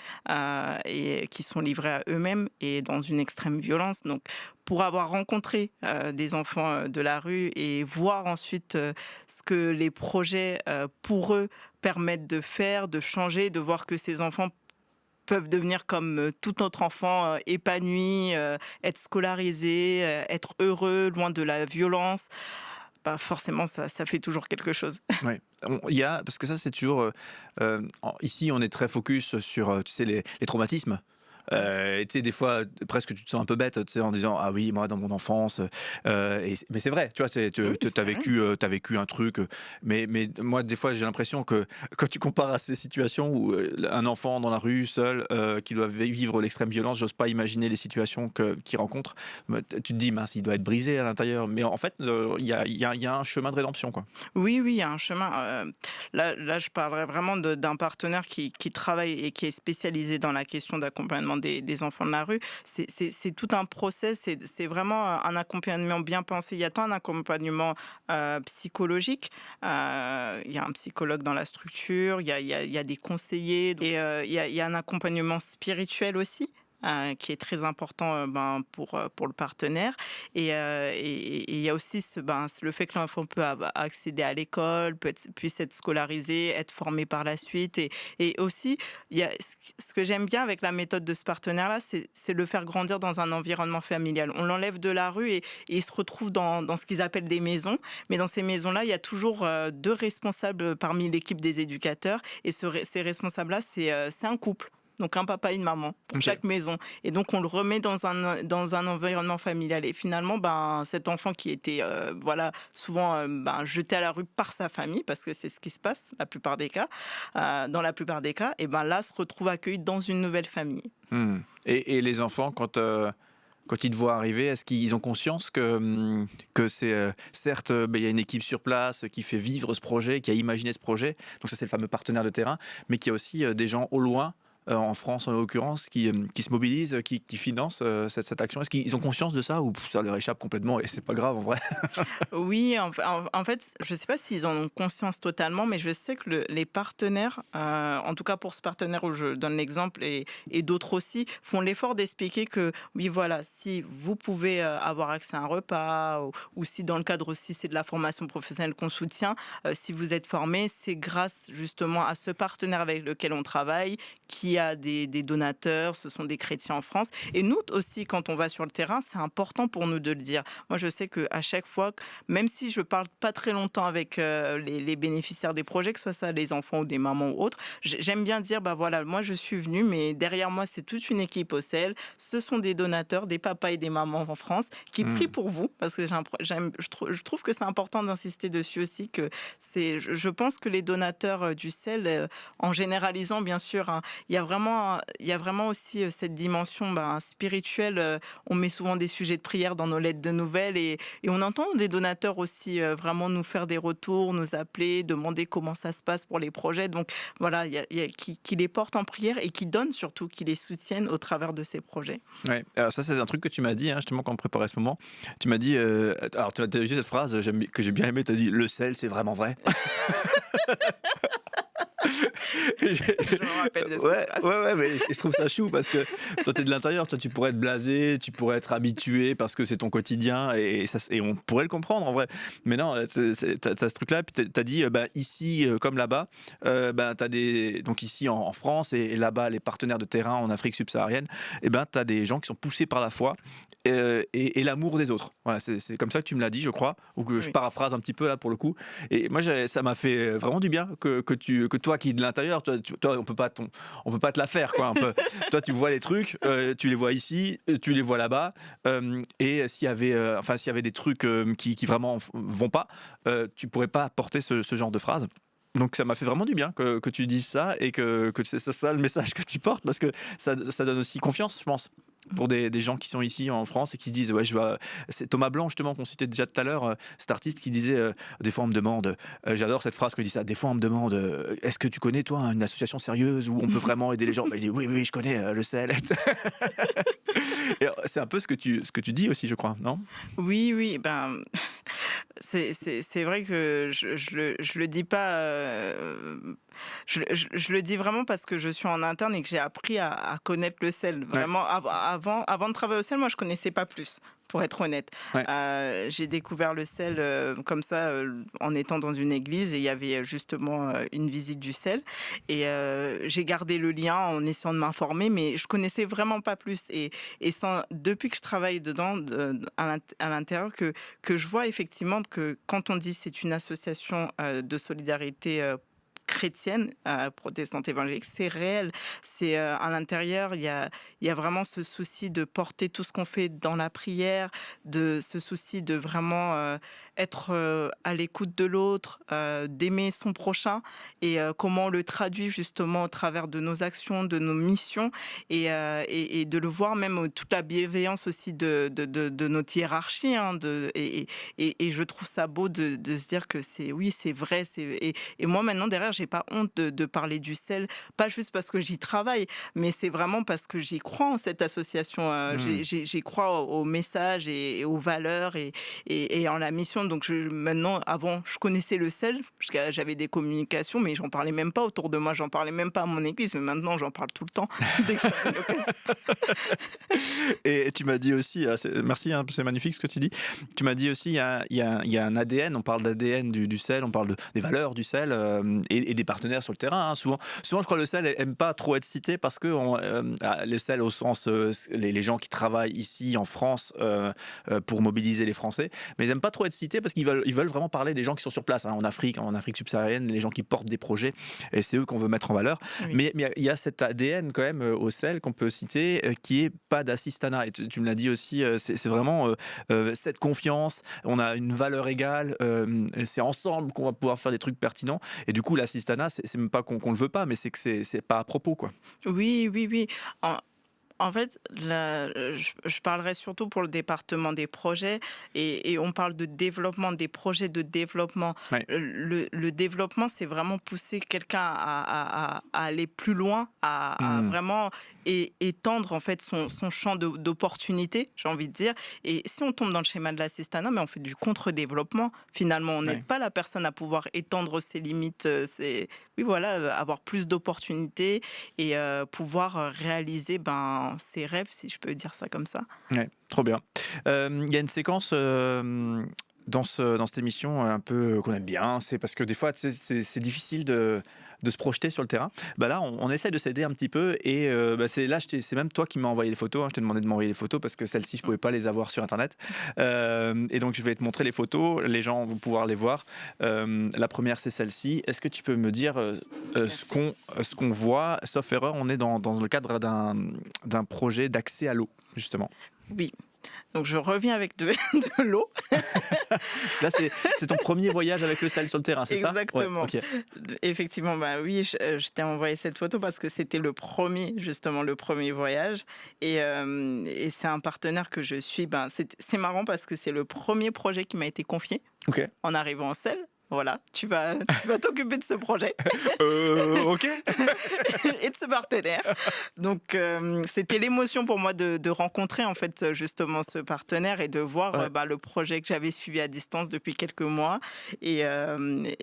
et qui sont livrés à eux-mêmes et dans une extrême violence. Donc, pour avoir rencontré des enfants de la rue et voir ensuite ce que les projets pour eux permettent de faire, de changer, de voir que ces enfants peuvent devenir comme tout autre enfant, épanoui, être scolarisé, être heureux, loin de la violence, forcément ça fait toujours quelque chose. Ouais. Parce que ça, c'est toujours. Ici, on est très focus sur tu sais, les traumatismes. Et tu sais, des fois, presque tu te sens un peu bête, tu sais, en disant ah oui, moi dans mon enfance. Mais c'est vrai, tu vois, Oui, tu c'est as vrai. vécu un truc. Mais moi, des fois, j'ai l'impression que quand tu compares à ces situations où un enfant dans la rue, seul, qui doit vivre l'extrême violence, j'ose pas imaginer les situations qu'il rencontre. Tu te dis, mince, il doit être brisé à l'intérieur. Mais en fait, il y a un chemin de rédemption, quoi. Oui, oui, il y a un chemin. Là, je parlerais vraiment d'un partenaire qui travaille et qui est spécialisé dans la question d'accompagnement des enfants de la rue. C'est tout un process, c'est vraiment un accompagnement bien pensé. Il y a tant un accompagnement psychologique, il y a un psychologue dans la structure, il y a des conseillers, et il y a un accompagnement spirituel aussi. Qui est très important pour le partenaire, et il y a aussi le fait que l'enfant peut accéder à l'école, puisse être scolarisé, être formé par la suite, et aussi il y a ce que j'aime bien avec la méthode de ce partenaire-là, c'est le faire grandir dans un environnement familial. On l'enlève de la rue, et il se retrouve dans ce qu'ils appellent des maisons, mais dans ces maisons-là, il y a toujours deux responsables parmi l'équipe des éducateurs, et ces responsables-là, c'est un couple. Donc un papa et une maman pour Ok. chaque maison. Et donc on le remet dans un environnement familial. Et finalement, cet enfant qui était souvent jeté à la rue par sa famille, parce que c'est ce qui se passe la plupart des cas, dans la plupart des cas, et là se retrouve accueilli dans une nouvelle famille. Et les enfants, quand ils te voient arriver, est-ce qu'ils ont conscience que c'est certes, il y a une équipe sur place qui fait vivre ce projet, qui a imaginé ce projet, donc ça c'est le fameux partenaire de terrain, mais qu'il y a aussi des gens au loin en France en l'occurrence, qui se mobilisent, qui financent cette action? Est-ce qu'ils ont conscience de ça ou ça leur échappe complètement et c'est pas grave en vrai? Oui, en fait, je ne sais pas s'ils en ont conscience totalement, mais je sais que les partenaires, en tout cas pour ce partenaire où je donne l'exemple et d'autres aussi, font l'effort d'expliquer que oui, voilà, si vous pouvez avoir accès à un repas ou si dans le cadre aussi c'est de la formation professionnelle qu'on soutient, si vous êtes formé, c'est grâce justement à ce partenaire avec lequel on travaille, qui a des donateurs, ce sont des chrétiens en France. Et nous aussi, quand on va sur le terrain, c'est important pour nous de le dire. Moi, je sais qu'à chaque fois, même si je parle pas très longtemps avec les bénéficiaires des projets, que ce soit ça, les enfants ou des mamans ou autres, j'aime bien dire, bah voilà, moi je suis venue, mais derrière moi c'est toute une équipe au CEL. Ce sont des donateurs, des papas et des mamans en France qui prient Mmh. pour vous, parce que je trouve que c'est important d'insister dessus aussi, que je pense que les donateurs du CEL, en généralisant bien sûr, hein, il y a vraiment aussi cette dimension spirituelle. On met souvent des sujets de prière dans nos lettres de nouvelles et on entend des donateurs aussi vraiment nous faire des retours, nous appeler, demander comment ça se passe pour les projets. Donc voilà, qui les portent en prière et qui donnent surtout, qui les soutiennent au travers de ces projets. Ouais, alors ça c'est un truc que tu m'as dit, hein, justement quand on préparait ce moment. Tu m'as dit, alors tu as dit cette phrase que j'ai bien aimée, tu as dit: «Le sel, c'est vraiment vrai». Et Je me rappelle de cette ouais, phrase. ouais, ouais, mais je trouve ça chou parce que toi, tu es de l'intérieur, toi, tu pourrais être blasé, tu pourrais être habitué parce que c'est ton quotidien et on pourrait le comprendre en vrai. Mais non, t'as ce truc-là, puis tu as dit, bah, ici comme là-bas, ben, donc ici en France et là-bas, les partenaires de terrain en Afrique subsaharienne, et ben, tu as des gens qui sont poussés par la foi et l'amour des autres. Voilà, c'est comme ça que tu me l'as dit, je crois, ou que je Oui. paraphrase un petit peu là pour le coup. Et moi, ça m'a fait vraiment du bien que toi qui es de l'intérieur, toi, on peut pas te la faire, quoi. Un peu. Toi, tu vois les trucs, tu les vois ici, tu les vois là-bas. Et s'il y avait des trucs qui vraiment vont pas, tu pourrais pas porter ce genre de phrase. Donc ça m'a fait vraiment du bien que tu dises ça et que c'est ça le message que tu portes parce que ça donne aussi confiance, je pense, pour des gens qui sont ici en France et qui se disent ouais c'est Thomas Blanc justement qu'on citait déjà tout à l'heure, cet artiste qui disait des fois on me demande, j'adore cette phrase que dit ça, des fois on me demande est-ce que tu connais toi une association sérieuse où on peut vraiment aider les gens. Bah, il dit oui oui je connais le sel. Et c'est un peu ce que tu dis aussi je crois, non? Oui, oui, c'est vrai que je le dis pas, je le dis vraiment parce que je suis en interne et que j'ai appris à connaître le sel. Ouais, Vraiment, avant de travailler au sel, moi, je connaissais pas plus, pour être honnête. ouais. J'ai découvert le sel comme ça en étant dans une église et il y avait justement une visite du sel. Et j'ai gardé le lien en essayant de m'informer, mais je connaissais vraiment pas plus. Et depuis que je travaille dedans, à l'intérieur, que je vois effectivement que quand on dit c'est une association de solidarité chrétienne, protestante évangélique, c'est réel. C'est à l'intérieur, il y a vraiment ce souci de porter tout ce qu'on fait dans la prière, de ce souci de vraiment être à l'écoute de l'autre, d'aimer son prochain et comment on le traduit justement au travers de nos actions, de nos missions et de le voir même toute la bienveillance aussi de notre hiérarchie. Hein, et je trouve ça beau de se dire que oui, c'est vrai. Et moi maintenant derrière, j'ai pas honte de parler du sel, pas juste parce que j'y travaille, mais c'est vraiment parce que j'y crois en cette association. Hmm. J'y crois au message et aux valeurs et en la mission. Donc maintenant, avant, je connaissais le sel, parce que j'avais des communications, mais j'en parlais même pas autour de moi, j'en parlais même pas à mon église, mais maintenant j'en parle tout le temps dès que j'avais l'occasion. Et tu m'as dit aussi, merci, hein, c'est magnifique ce que tu dis. Tu m'as dit aussi, il y a un ADN, on parle d'ADN du sel, on parle des valeurs du sel et des partenaires sur le terrain. Hein, souvent, je crois que le sel n'aime pas trop être cité parce que le sel au sens, les gens qui travaillent ici en France pour mobiliser les Français, mais ils n'aiment pas trop être cités parce ils veulent vraiment parler des gens qui sont sur place, hein, en Afrique subsaharienne, les gens qui portent des projets, et c'est eux qu'on veut mettre en valeur. Oui. Mais il y a cet ADN quand même au sel qu'on peut citer, qui est pas d'assistanat. Et tu me l'as dit aussi, c'est vraiment cette confiance. On a une valeur égale. C'est ensemble qu'on va pouvoir faire des trucs pertinents. Et du coup, l'assistanat, c'est même pas qu'on le veut pas, mais c'est que c'est pas à propos, quoi. Oui, oui, oui. En fait, je parlerai surtout pour le département des projets et on parle de développement, des projets de développement. Ouais. Le développement, c'est vraiment pousser quelqu'un à aller plus loin, à Mmh. vraiment étendre en fait son champ d'opportunités, j'ai envie de dire. Et si on tombe dans le schéma de l'assistanat, mais on fait du contre-développement. Finalement, on n'aide Ouais. pas la personne à pouvoir étendre ses limites, oui, voilà, avoir plus d'opportunités et pouvoir réaliser ses rêves, si je peux dire ça comme ça. Ouais, trop bien. Il y a une séquence, dans cette émission un peu qu'on aime bien, c'est parce que des fois, tu sais, c'est difficile de se projeter sur le terrain. Bah, là, on essaie de s'aider un petit peu et bah, c'est même toi qui m'as envoyé les photos, hein. Je t'ai demandé de m'envoyer les photos parce que celles-ci, je pouvais pas les avoir sur internet. Et donc je vais te montrer les photos, les gens vont pouvoir les voir. La première, c'est celle-ci. Est-ce que tu peux me dire, ce qu'on voit? Sauf erreur, on est dans le cadre d'un projet d'accès à l'eau, justement. Oui. Donc je reviens avec de l'eau. Parce que là, c'est ton premier voyage avec le sel sur le terrain, c'est ça? Ouais, Exactement. OK. Effectivement, bah oui, je t'ai envoyé cette photo parce que c'était justement le premier voyage. Et c'est un partenaire que je suis. C'est marrant parce que c'est le premier projet qui m'a été confié OK. en arrivant en Selle. Voilà, tu vas t'occuper de ce projet OK. et de ce partenaire. Donc, c'était l'émotion pour moi de rencontrer en fait justement ce partenaire et de voir Ouais. le projet que j'avais suivi à distance depuis quelques mois et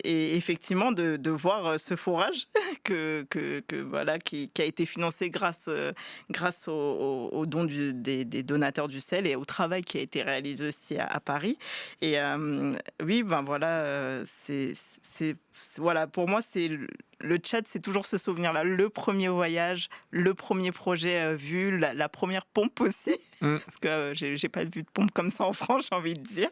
effectivement de voir ce forage voilà qui a été financé grâce aux dons des donateurs du sel et au travail qui a été réalisé aussi à Paris. Et oui, voilà, voilà, pour moi, le Tchad, c'est toujours ce souvenir-là. Le premier voyage, le premier projet vu, la première pompe aussi. Mmh. Parce que j'ai pas vu de pompe comme ça en France, j'ai envie de dire.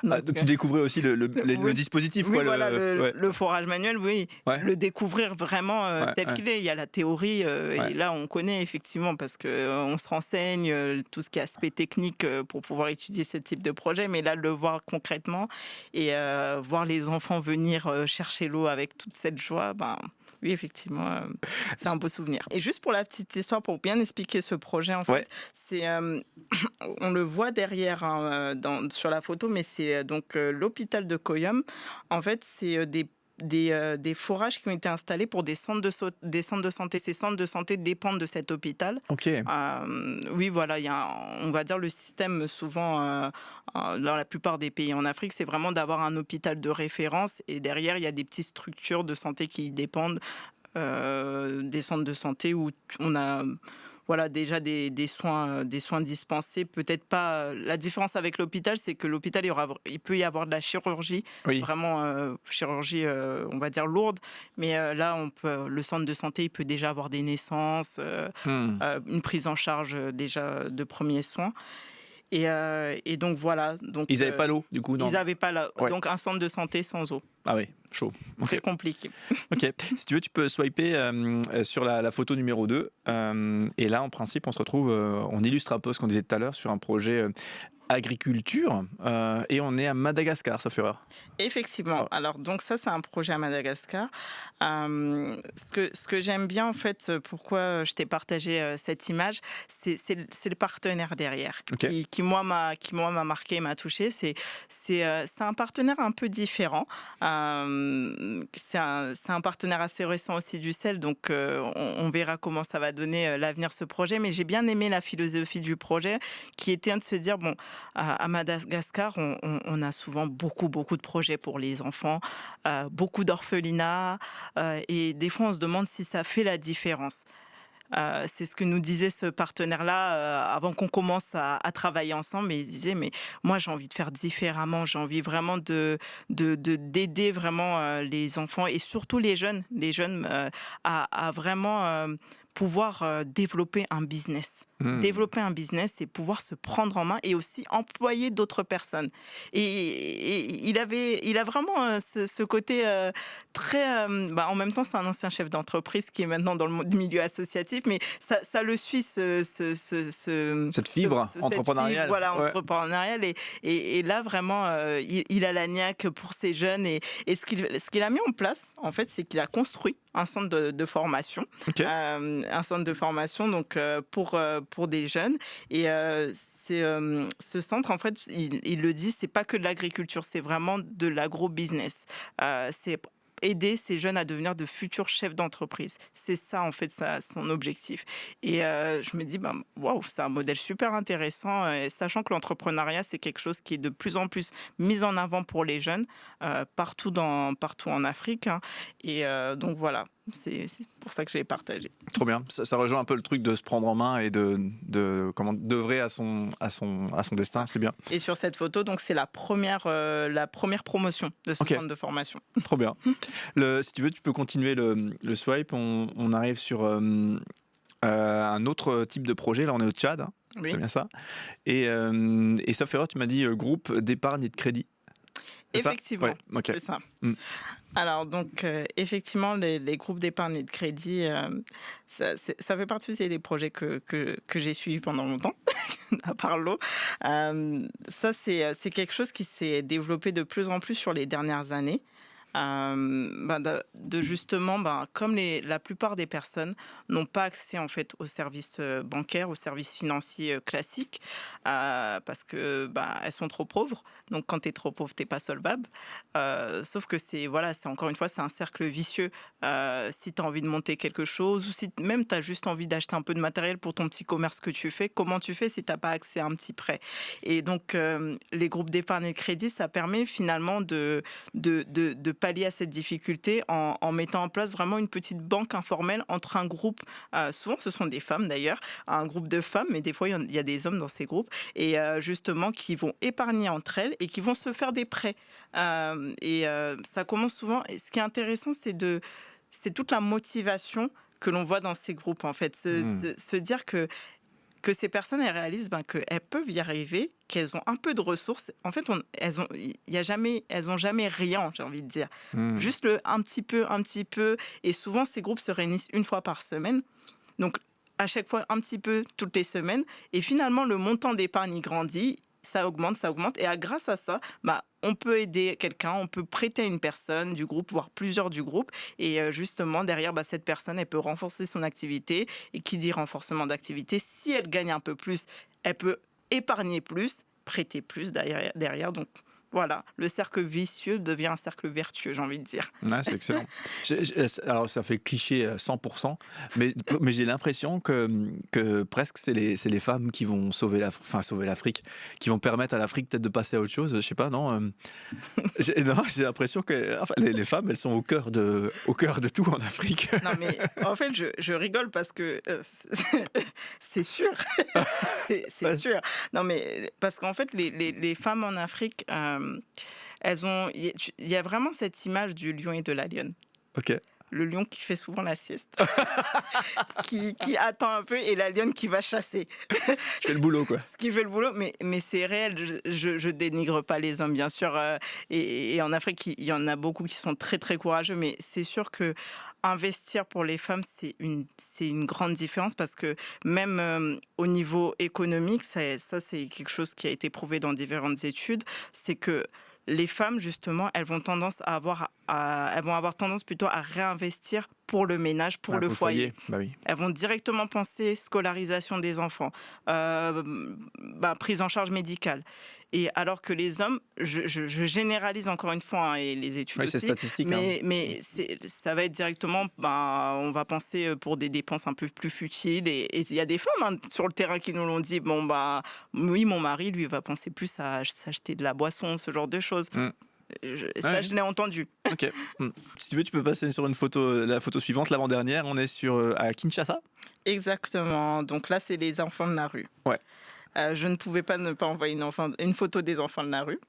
Ah, Donc, donc tu découvrais aussi le oui, dispositif, oui, quoi. voilà, Ouais. le forage manuel, oui. Ouais. Le découvrir vraiment Ouais, tel ouais. qu'il est. Il y a la théorie, Ouais. et là, on connaît effectivement parce qu'on se renseigne, tout ce qui est aspect technique pour pouvoir étudier ce type de projet. Mais là, le voir concrètement et voir les enfants venir chercher l'eau avec toute cette joie, oui, effectivement, c'est un beau souvenir. Et juste pour la petite histoire, pour bien expliquer ce projet, en Ouais. fait, c'est, on le voit derrière hein, sur la photo, mais c'est donc l'hôpital de Koyom. En fait, c'est des forages qui ont été installés pour des centres des centres de santé. Ces centres de santé dépendent de cet hôpital. OK. Oui, voilà, il y a on va dire le système souvent dans la plupart des pays en Afrique, c'est vraiment d'avoir un hôpital de référence et derrière, il y a des petites structures de santé qui dépendent des centres de santé où on a voilà, déjà des soins dispensés. Peut-être pas. La différence avec l'hôpital, c'est que l'hôpital, il peut y avoir de la chirurgie, Oui. vraiment chirurgie, on va dire lourde. Mais là, le centre de santé, il peut déjà avoir des naissances, Mmh. une prise en charge déjà de premiers soins. Et donc voilà. Donc, Ils avaient pas l'eau, du coup, non? ils n'avaient pas Ouais. donc un centre de santé sans eau. Ah oui, chaud. Très OK. compliqué. OK. Si tu veux, tu peux swiper sur la photo numéro 2. Et là, en principe, on se retrouve, on illustre un peu ce qu'on disait tout à l'heure sur un projet agriculture. Et on est à Madagascar, sauf erreur. Effectivement. Ah. Alors, donc ça, c'est un projet à Madagascar. Ce que j'aime bien, en fait, pourquoi je t'ai partagé cette image, c'est le partenaire derrière OK. qui moi, m'a marqué, m'a touché. C'est un partenaire un peu différent. C'est un partenaire assez récent aussi du sel, donc on verra comment ça va donner l'avenir ce projet. Mais j'ai bien aimé la philosophie du projet qui était de se dire, bon, à Madagascar, on a souvent beaucoup de projets pour les enfants, beaucoup d'orphelinats, et des fois on se demande si ça fait la différence. C'est ce que nous disait ce partenaire-là avant qu'on commence à travailler ensemble. Et il disait, mais moi j'ai envie de faire différemment, j'ai envie vraiment d'aider vraiment les enfants et surtout les jeunes à vraiment pouvoir développer un business. Mmh. Développer un business et pouvoir se prendre en main et aussi employer d'autres personnes. Et il a vraiment ce côté très... en même temps, c'est un ancien chef d'entreprise qui est maintenant dans le milieu associatif, mais ça le suit, Cette fibre entrepreneuriale. Voilà, Ouais. entrepreneuriale. Et là, vraiment, il a la niaque pour ces jeunes. Et ce qu'il a mis en place, en fait, c'est qu'il a construit un centre de formation. OK. Un centre de formation donc, pour des jeunes. Et ce centre, en fait, il le dit, c'est pas que de l'agriculture, c'est vraiment de l'agro-business. C'est aider ces jeunes à devenir de futurs chefs d'entreprise. C'est ça, en fait, son objectif. Et je me dis, ben, waouh, c'est un modèle super intéressant, sachant que l'entrepreneuriat, c'est quelque chose qui est de plus en plus mis en avant pour les jeunes, partout en Afrique, hein. Et donc voilà, c'est pour ça que je l'ai partagé. Trop bien. Ça rejoint un peu le truc de se prendre en main et d'œuvrer à son destin. C'est bien. Et sur cette photo, donc c'est la première promotion de ce centre de formation. Trop bien. Si tu veux, tu peux continuer le swipe. On arrive sur un autre type de projet. Là, on est au Tchad. Hein. Oui. C'est bien ça. Et sauf erreur, tu m'as dit groupe d'épargne et de crédit. Effectivement, okay. C'est ça. Alors, donc, effectivement, les groupes d'épargne et de crédit, ça fait partie aussi des projets que j'ai suivis pendant longtemps, à part l'eau. Ça, c'est quelque chose qui s'est développé de plus en plus sur les dernières années. Justement, comme la plupart des personnes n'ont pas accès en fait aux services bancaires, aux services financiers classiques, parce que elles sont trop pauvres. Donc quand tu es trop pauvre, tu n'es pas solvable. Sauf que c'est encore une fois, c'est un cercle vicieux. Si tu as envie de monter quelque chose, ou si même tu as juste envie d'acheter un peu de matériel pour ton petit commerce que tu fais, comment tu fais si tu n'as pas accès à un petit prêt? Et donc les groupes d'épargne et de crédit, ça permet finalement de pallier à cette difficulté en mettant en place vraiment une petite banque informelle entre un groupe, souvent ce sont des femmes d'ailleurs, un groupe de femmes, mais des fois il y a des hommes dans ces groupes, et justement qui vont épargner entre elles et qui vont se faire des prêts. Ça commence souvent, et ce qui est intéressant, c'est toute la motivation que l'on voit dans ces groupes, en fait, se dire que ces personnes, elles réalisent qu'elles peuvent y arriver, qu'elles ont un peu de ressources. En fait, elles ont jamais rien, j'ai envie de dire. Juste un petit peu. Et souvent, ces groupes se réunissent une fois par semaine. Donc, à chaque fois, un petit peu toutes les semaines. Et finalement, le montant d'épargne, il grandit. Ça augmente. Et grâce à ça, on peut aider quelqu'un, on peut prêter à une personne du groupe, voire plusieurs du groupe. Et justement, derrière, cette personne, elle peut renforcer son activité. Et qui dit renforcement d'activité, si elle gagne un peu plus, elle peut épargner plus, prêter plus derrière. Donc, voilà, le cercle vicieux devient un cercle vertueux, j'ai envie de dire. Ouais, c'est excellent. Alors, ça fait cliché 100%, mais j'ai l'impression que presque c'est les femmes qui vont sauver l'Afrique, qui vont permettre à l'Afrique peut-être de passer à autre chose. Je sais pas, non. J'ai l'impression que les femmes, elles sont au cœur de tout en Afrique. Non, mais en fait, je rigole parce que c'est sûr. c'est sûr. Non, mais parce qu'en fait, les femmes en Afrique, il y a vraiment cette image du lion et de la lionne. Ok. Le lion qui fait souvent la sieste, qui attend un peu, et la lionne qui va chasser. Qui fait le boulot, quoi. Qui fait le boulot, mais c'est réel. Je dénigre pas les hommes, bien sûr. Et en Afrique, il y en a beaucoup qui sont très, très courageux. Mais c'est sûr que investir pour les femmes, c'est une grande différence, parce que même au niveau économique, ça, c'est quelque chose qui a été prouvé dans différentes études, c'est que les femmes, justement, elles vont avoir tendance plutôt à réinvestir pour le ménage, pour le foyer. Bah oui. Elles vont directement penser scolarisation des enfants, prise en charge médicale. Et alors que les hommes, je généralise encore une fois, hein, et les études aussi, c'est statistique. mais ça va être directement, on va penser pour des dépenses un peu plus futiles. Et il y a des femmes sur le terrain qui nous l'ont dit, oui, mon mari, lui, va penser plus à s'acheter de la boisson, ce genre de choses. Je l'ai entendu. Ok. Si tu veux, tu peux passer sur la photo suivante, l'avant-dernière. On est à Kinshasa. Exactement. Donc là, c'est les enfants de la rue. Ouais. Je ne pouvais pas ne pas envoyer une photo des enfants de la rue.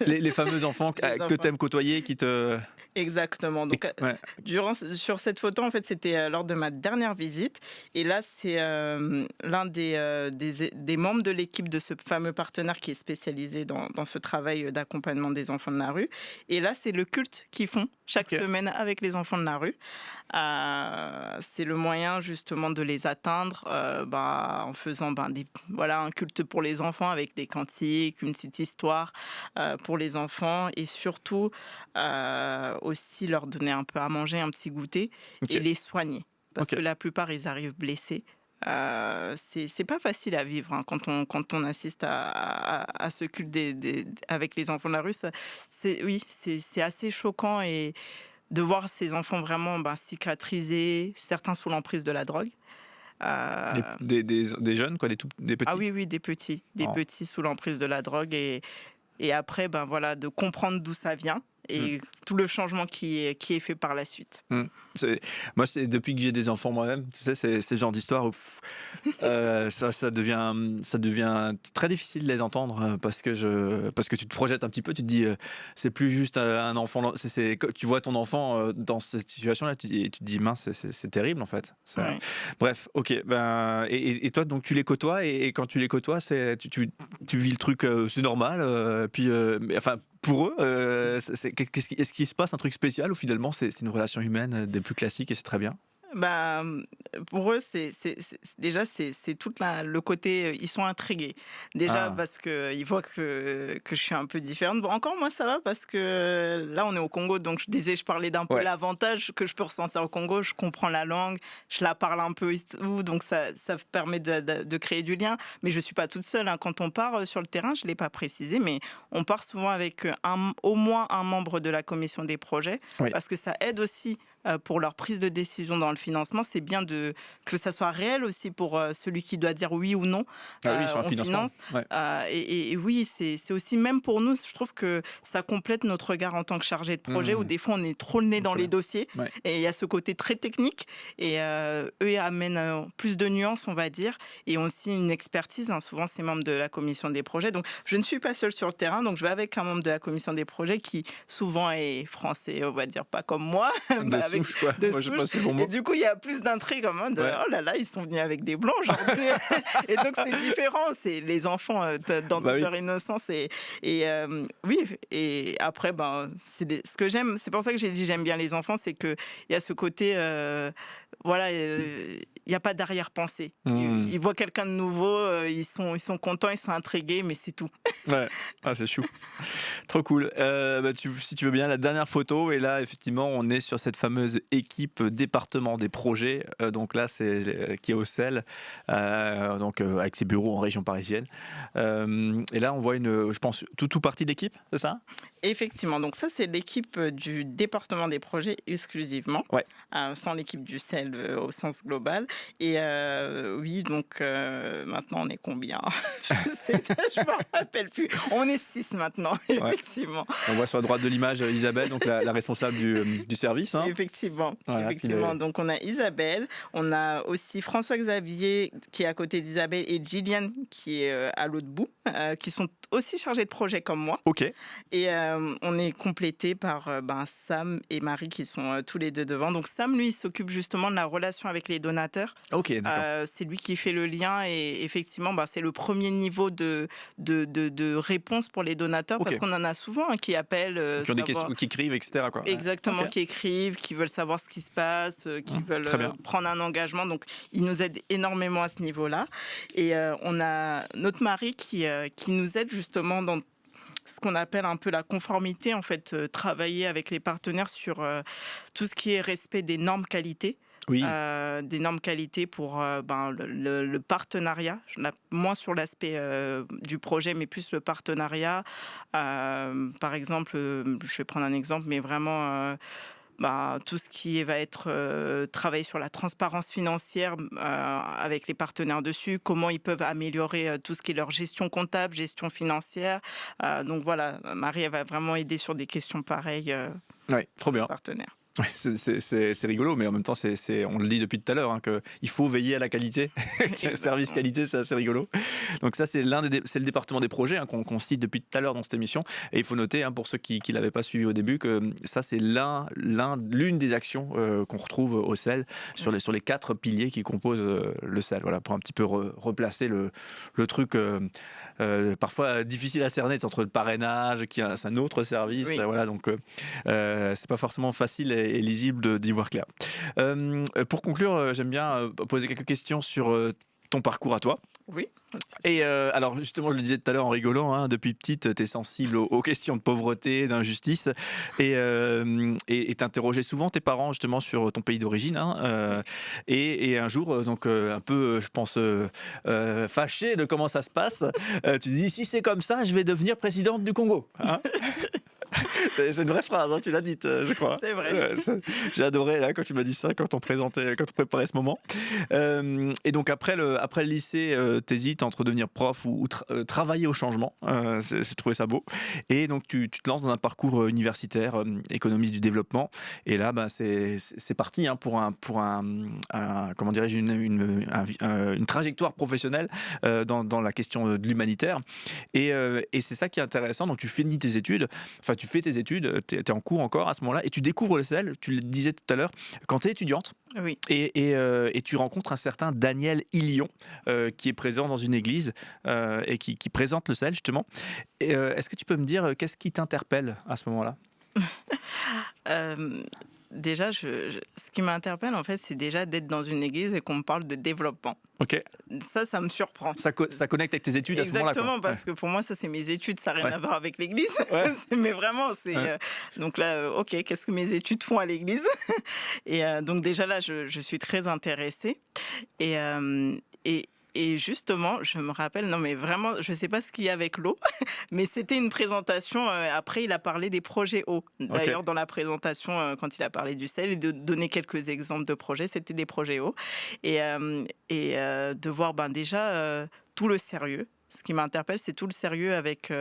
Les fameux enfants que tu aimes côtoyer, qui te... Exactement. Donc, sur cette photo, en fait, c'était lors de ma dernière visite. Et là, c'est l'un des membres de l'équipe de ce fameux partenaire qui est spécialisé dans ce travail d'accompagnement des enfants de la rue. Et là, c'est le culte qu'ils font chaque semaine avec les enfants de la rue. C'est le moyen justement de les atteindre en faisant un culte pour les enfants avec des cantiques, une petite histoire pour les enfants, et surtout aussi leur donner un peu à manger, un petit goûter, et les soigner, parce que la plupart ils arrivent blessés. C'est pas facile à vivre, hein, quand on assiste à ce culte avec les enfants de la rue. Oui, c'est assez choquant et de voir ces enfants vraiment cicatriser, certains sous l'emprise de la drogue. Euh, Des jeunes, quoi, des ah petits. oui, oui, des Oh. petits sous l'emprise de la drogue et après, voilà, de comprendre d'où ça vient Mm. et tout le changement qui est fait par la suite. Mm. Moi, c'est depuis que j'ai des enfants moi-même, tu sais, c'est le genre d'histoire où ça devient très difficile de les entendre parce que tu te projettes un petit peu, tu te dis, c'est plus juste un enfant, tu vois ton enfant dans cette situation-là, tu te dis, mince, c'est terrible en fait. Ouais. Bref, ok. Ben, et toi, donc tu les côtoies et quand tu les côtoies, tu vis le truc, c'est normal. Mais, enfin, pour eux, est-ce qu'il se passe un truc spécial ou finalement c'est une relation humaine des plus classiques et c'est très bien? Bah, pour eux, déjà, c'est tout le côté, ils sont intrigués. Déjà Ah, parce qu'ils voient que je suis un peu différente. Bon, encore moi, ça va parce que là, on est au Congo, donc je parlais d'un peu ouais. l'avantage que je peux ressentir au Congo. Je comprends la langue, je la parle un peu et tout, donc ça permet de créer du lien. Mais je suis pas toute seule, hein. Quand on part sur le terrain, je l'ai pas précisé, mais on part souvent avec au moins un membre de la commission des projets Oui. parce que ça aide aussi pour leur prise de décision dans le financement. C'est bien que ça soit réel aussi pour celui qui doit dire oui ou non. Ah oui, sur un On financement. finance. Ouais. Et oui, c'est aussi, même pour nous, je trouve que ça complète notre regard en tant que chargé de projet, où Mmh. des fois on est trop le nez dans Très les bien. dossiers. Ouais. Et il y a ce côté très technique. Et eux amènent plus de nuances, on va dire, et ont aussi une expertise, hein. Souvent, c'est membres de la commission des projets. Donc, je ne suis pas seule sur le terrain. Donc, je vais avec un membre de la commission des projets qui souvent est français, on va dire, pas comme moi, De avec souche, quoi. de Moi, je sais souche. pas si c'est le bon Et mot. du coup, il y a plus d'intrigue en mode Ouais. oh là là, ils sont venus avec des blancs aujourd'hui. Et donc, c'est différent. C'est les enfants dans Bah toute oui. leur innocence. Oui, et après, ce que j'aime, c'est pour ça que j'ai dit j'aime bien les enfants, c'est qu'il y a ce côté, voilà, il n'y a pas d'arrière-pensée. Mmh. Ils voient quelqu'un de nouveau, ils sont contents, ils sont intrigués, mais c'est tout. Ouais. Ah, c'est chou. Trop cool. Bah, si tu veux bien, la dernière photo. Et là, effectivement, on est sur cette fameuse équipe département des projets. Donc là, c'est qui est au CEL, avec ses bureaux en région parisienne. Et là, on voit je pense, tout partie de l'équipe, c'est ça? Effectivement, donc ça c'est l'équipe du département des projets exclusivement, Ouais. sans l'équipe du CEL au sens global. Et oui, donc maintenant on est combien? Je me rappelle plus. On est 6 maintenant, Ouais. effectivement. On voit sur la droite de l'image Isabelle, donc la responsable du service. Hein. Effectivement, Voilà, effectivement. Donc on a Isabelle, on a aussi François-Xavier qui est à côté d'Isabelle et Gillian qui est à l'autre bout, qui sont aussi chargés de projet comme moi. Ok. Et on est complété par Sam et Marie qui sont tous les deux devant. Donc Sam, lui, il s'occupe justement de la relation avec les donateurs. Ok, d'accord. C'est lui qui fait le lien et effectivement, c'est le premier niveau de réponse pour les donateurs, Ok. parce qu'on en a souvent, hein, qui appellent. Qui ont des savoir- questions, qui écrivent, etc. Quoi. Ouais. Exactement, Ok. qui écrivent, qui veulent savoir ce qui se passe, qui veulent très bien. prendre un engagement. Donc, ils nous aident énormément à ce niveau-là. Et on a notre mari qui nous aide justement dans ce qu'on appelle un peu la conformité, en fait, travailler avec les partenaires sur tout ce qui est respect des normes qualité. Oui. Des normes qualité pour le partenariat, moins sur l'aspect du projet, mais plus le partenariat. Par exemple, je vais prendre un exemple, mais vraiment tout ce qui va être travailler sur la transparence financière avec les partenaires dessus, comment ils peuvent améliorer tout ce qui est leur gestion comptable, gestion financière. Donc voilà, Marie, elle va vraiment aider sur des questions pareilles Ouais, trop bien. aux partenaires. Ouais, c'est rigolo, mais en même temps, on le dit depuis tout à l'heure, hein, qu'il faut veiller à la qualité. Service qualité, c'est assez rigolo. Donc ça, c'est le département des projets, hein, qu'on cite depuis tout à l'heure dans cette émission. Et il faut noter, hein, pour ceux qui ne l'avaient pas suivi au début, que ça, c'est l'une des actions qu'on retrouve au CEL sur les 4 piliers qui composent le CEL. Voilà, pour un petit peu replacer le truc parfois difficile à cerner, c'est entre le parrainage, c'est un autre service. Oui. Voilà, donc c'est pas forcément facile et lisible d'y voir clair. Pour conclure, j'aime bien poser quelques questions sur ton parcours à toi. Oui. Et alors justement, je le disais tout à l'heure en rigolant, hein, depuis petite, tu es sensible aux questions de pauvreté, d'injustice, et t'interrogeais souvent tes parents justement sur ton pays d'origine, hein, et un jour, un peu, je pense, fâché de comment ça se passe, tu dis si c'est comme ça, je vais devenir présidente du Congo. Hein. C'est une vraie phrase, hein, tu l'as dite, je crois. C'est vrai. J'ai adoré là, quand tu m'as dit ça, quand on préparait ce moment. Et donc après le lycée, t'hésites entre devenir prof ou travailler au changement. J'ai trouvé ça beau. Et donc tu te lances dans un parcours universitaire, économiste du développement. Et là, c'est parti, hein, pour comment dirais-je, une trajectoire professionnelle dans la question de l'humanitaire. Et c'est ça qui est intéressant. Donc tu finis tes études. Enfin, tu fais tes études, tu es en cours encore à ce moment-là, et tu découvres le sel, tu le disais tout à l'heure, quand tu es étudiante. Oui. Et tu rencontres un certain Daniel Illion, qui est présent dans une église, et qui présente le sel, justement. Est-ce que tu peux me dire qu'est-ce qui t'interpelle à ce moment-là? Déjà, ce qui m'interpelle, en fait, c'est déjà d'être dans une église et qu'on me parle de développement. Ok. Ça me surprend. Ça connecte avec tes études à ce moment-là. Exactement, parce que pour moi, ça, c'est mes études, ça n'a rien à voir avec l'église. Ouais. Mais vraiment, c'est... donc là, ok, qu'est-ce que mes études font à l'église? Et donc déjà là, je suis très intéressée. Et, et justement, je me rappelle, non mais vraiment, je ne sais pas ce qu'il y a avec l'eau, mais c'était une présentation, après il a parlé des projets eau. D'ailleurs, dans la présentation, quand il a parlé du sel, et de donner quelques exemples de projets, c'était des projets eau. Et de voir déjà tout le sérieux. Ce qui m'interpelle, c'est tout le sérieux avec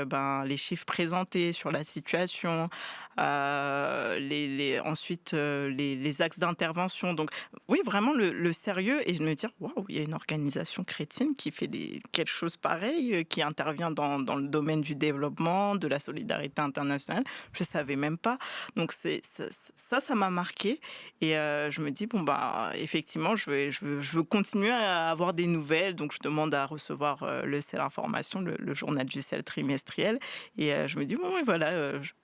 les chiffres présentés sur la situation, ensuite les axes d'intervention. Donc oui, vraiment le sérieux, et de me dire, waouh, il y a une organisation chrétienne qui fait quelque chose pareil, qui intervient dans le domaine du développement, de la solidarité internationale. Je ne savais même pas. Donc ça m'a marqué. Et je me dis, effectivement, je veux continuer à avoir des nouvelles. Donc je demande à recevoir le sel information, le journal du sel trimestriel. Et je me dis,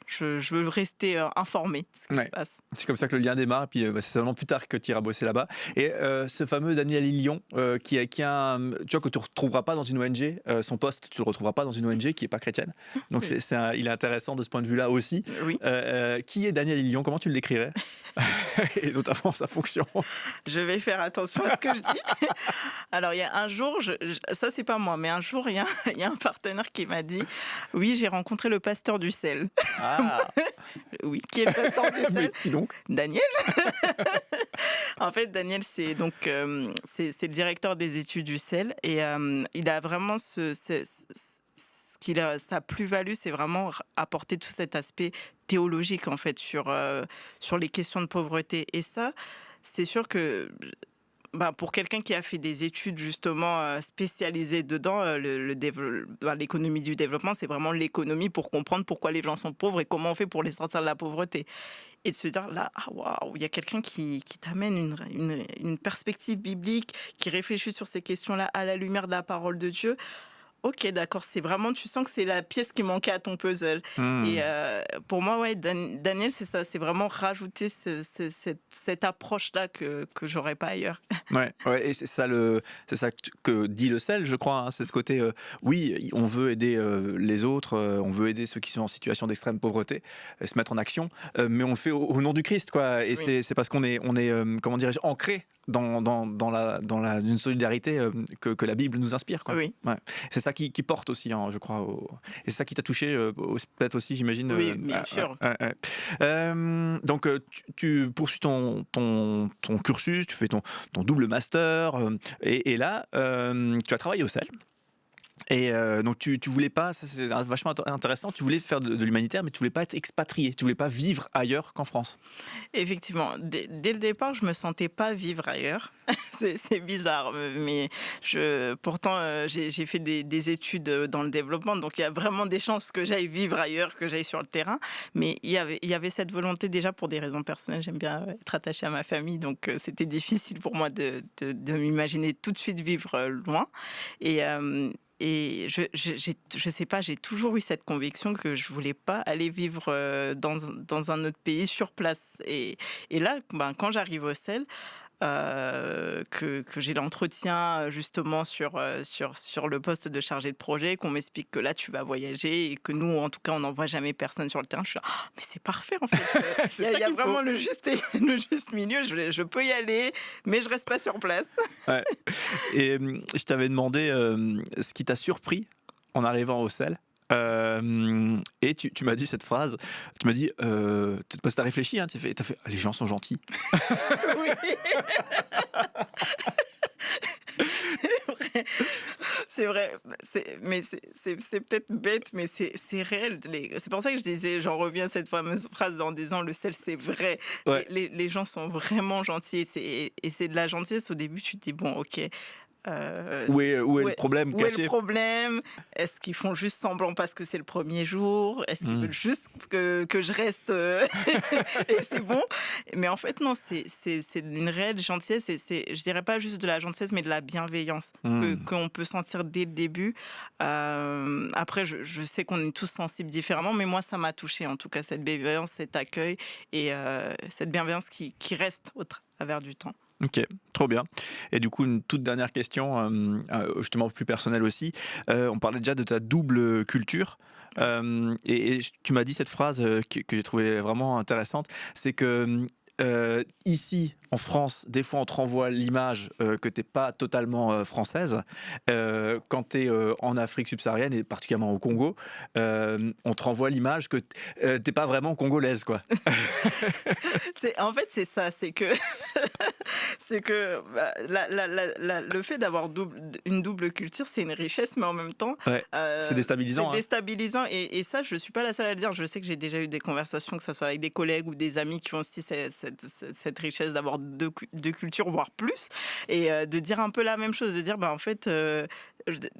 je veux rester informée de ce qui se passe. C'est comme ça que le lien démarre. Et puis c'est seulement plus tard que tu iras bosser là-bas. Et ce fameux Daniel Illion, qui a tu vois, que tu ne retrouveras pas dans une ONG, son poste, tu ne le retrouveras pas dans une ONG qui n'est pas chrétienne. Donc il est intéressant de ce point de vue-là aussi. Oui. Qui est Daniel Illion? Comment tu le décrirais? Et notamment sa fonction. Je vais faire attention à ce que je dis. Alors, il y a un jour, ça c'est pas moi, mais un jour, il y a un partenaire qui m'a dit, oui, j'ai rencontré le pasteur du sel. Ah. Oui, qui est le pasteur du sel? Mais qui donc? Daniel. En fait, Daniel, c'est le directeur des études du sel, et il a vraiment sa plus-value, c'est vraiment apporter tout cet aspect théologique, en fait, sur les questions de pauvreté. Et ça, c'est sûr que pour quelqu'un qui a fait des études justement spécialisées dedans, l'économie du développement, c'est vraiment l'économie pour comprendre pourquoi les gens sont pauvres et comment on fait pour les sortir de la pauvreté. Et de se dire là, waouh, il y a quelqu'un qui t'amène une perspective biblique, qui réfléchit sur ces questions-là à la lumière de la parole de Dieu. Ok, d'accord, c'est vraiment, tu sens que c'est la pièce qui manquait à ton puzzle. Et pour moi, Daniel, c'est ça, c'est vraiment rajouter cette approche-là que j'aurais pas ailleurs. Ouais, et c'est ça que dit le sel, je crois. Hein, c'est ce côté, oui, on veut aider les autres, on veut aider ceux qui sont en situation d'extrême pauvreté, se mettre en action, mais on le fait au nom du Christ, quoi. Et oui. C'est parce qu'on est comment dirais-je, ancré dans une solidarité que la Bible nous inspire, quoi. Oui. Ouais. C'est ça qui porte aussi, hein, je crois. Et c'est ça qui t'a touché, peut-être aussi, j'imagine. Oui, bien sûr. Donc, tu poursuis ton cursus, tu fais ton double master, et là, tu as travaillé au sel. Et donc tu voulais pas, ça c'est vachement intéressant, tu voulais faire de l'humanitaire, mais tu voulais pas être expatrié, tu voulais pas vivre ailleurs qu'en France. Effectivement, dès le départ, je me sentais pas vivre ailleurs. c'est bizarre, mais pourtant j'ai fait des études dans le développement, donc il y a vraiment des chances que j'aille vivre ailleurs, que j'aille sur le terrain. Mais il y avait cette volonté déjà pour des raisons personnelles. J'aime bien être attachée à ma famille, donc c'était difficile pour moi de m'imaginer tout de suite vivre loin. Et je sais pas, j'ai toujours eu cette conviction que je voulais pas aller vivre dans un autre pays sur place. Et là, quand j'arrive au sel, que j'ai l'entretien justement sur le poste de chargé de projet, qu'on m'explique que là tu vas voyager et que nous en tout cas on n'envoie jamais personne sur le terrain. Je suis là, oh, mais c'est parfait en fait. C'est Il ça y a qu'il faut. vraiment le juste milieu. Je peux y aller, mais je reste pas sur place. Ouais. Et je t'avais demandé ce qui t'a surpris en arrivant au sel. Et tu m'as dit cette phrase, tu m'as dit, parce que t'as réfléchi, hein, t'as fait, les gens sont gentils. Oui. C'est vrai, mais c'est peut-être bête, mais c'est réel. C'est pour ça que je disais, j'en reviens à cette fameuse phrase en disant le sel, c'est vrai. Ouais. Les gens sont vraiment gentils et c'est de la gentillesse. Au début, tu te dis, bon, ok. Où est le Ouais, problème où est le caché? problème? Est-ce qu'ils font juste semblant parce que c'est le premier jour? Est-ce qu'ils veulent juste que je reste et c'est bon? Mais en fait, non, c'est une réelle gentillesse et je dirais pas juste de la gentillesse, mais de la bienveillance qu'on peut sentir dès le début. Après, je sais qu'on est tous sensibles différemment, mais moi, ça m'a touchée en tout cas, cette bienveillance, cet accueil et cette bienveillance qui reste au travers du temps. Ok, trop bien. Et du coup, une toute dernière question, justement plus personnelle aussi. On parlait déjà de ta double culture. Et tu m'as dit cette phrase que j'ai trouvée vraiment intéressante, c'est que ici, en France, des fois on te renvoie l'image que tu n'es pas totalement française. Quand tu es en Afrique subsaharienne, et particulièrement au Congo, on te renvoie l'image que tu n'es pas vraiment congolaise, quoi. En fait, c'est ça, c'est que, c'est que bah, le fait d'avoir une double culture, c'est une richesse, mais en même temps, Ouais, c'est déstabilisant. c'est déstabilisant. Et ça, je ne suis pas la seule à le dire. Je sais que j'ai déjà eu des conversations, que ce soit avec des collègues ou des amis qui ont aussi cette richesse d'avoir deux cultures, voire plus, et de dire un peu la même chose, de dire, bah, en fait,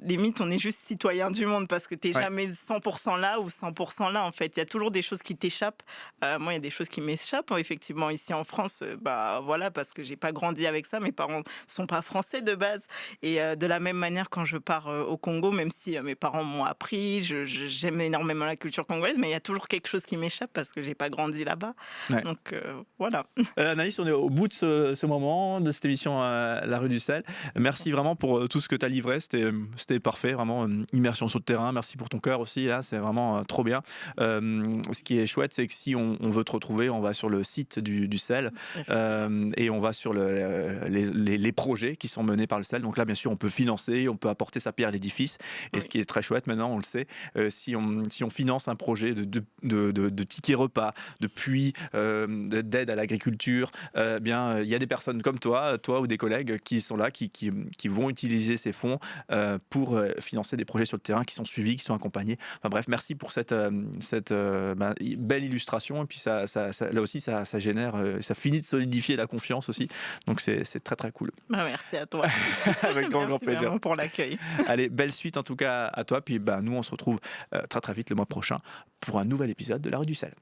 limite, on est juste citoyen du monde parce que tu n'es jamais 100% là ou 100% là, en fait. Il y a toujours des choses qui t'échappent. Moi, il y a des choses qui m'échappent, effectivement, ici en France, bah, voilà, parce que j'ai pas grandi avec ça. Mes parents sont pas français de base. Et de la même manière, quand je pars au Congo, même si mes parents m'ont appris, j'aime énormément la culture congolaise, mais il y a toujours quelque chose qui m'échappe parce que j'ai pas grandi là-bas. Ouais. Donc, voilà. Anaïs, on est au bout de ce moment, de cette émission La Rue du Sel. Merci vraiment pour tout ce que tu as livré. C'était parfait, vraiment immersion sur le terrain. Merci pour ton cœur aussi. Là, c'est vraiment trop bien. Ce qui est chouette, c'est que si on veut te retrouver, on va sur le site du Sel et on va sur les projets qui sont menés par le Sel. Donc là, bien sûr, on peut financer, on peut apporter sa pierre à l'édifice. Et ce qui est très chouette maintenant, on le sait, si on finance un projet de tickets repas, de puits, d'aide à l'agriculture, bien, il y a des personnes comme toi ou des collègues qui sont là, qui vont utiliser ces fonds pour financer des projets sur le terrain qui sont suivis, qui sont accompagnés. Enfin bref, merci pour cette belle illustration. Et puis ça, là aussi, ça génère, ça finit de solidifier la confiance aussi. Donc c'est très très cool. Bah, merci à toi. Avec grand Merci plaisir. vraiment pour l'accueil. Allez, belle suite en tout cas à toi. Puis nous, on se retrouve très très vite le mois prochain pour un nouvel épisode de La Rue du Sel.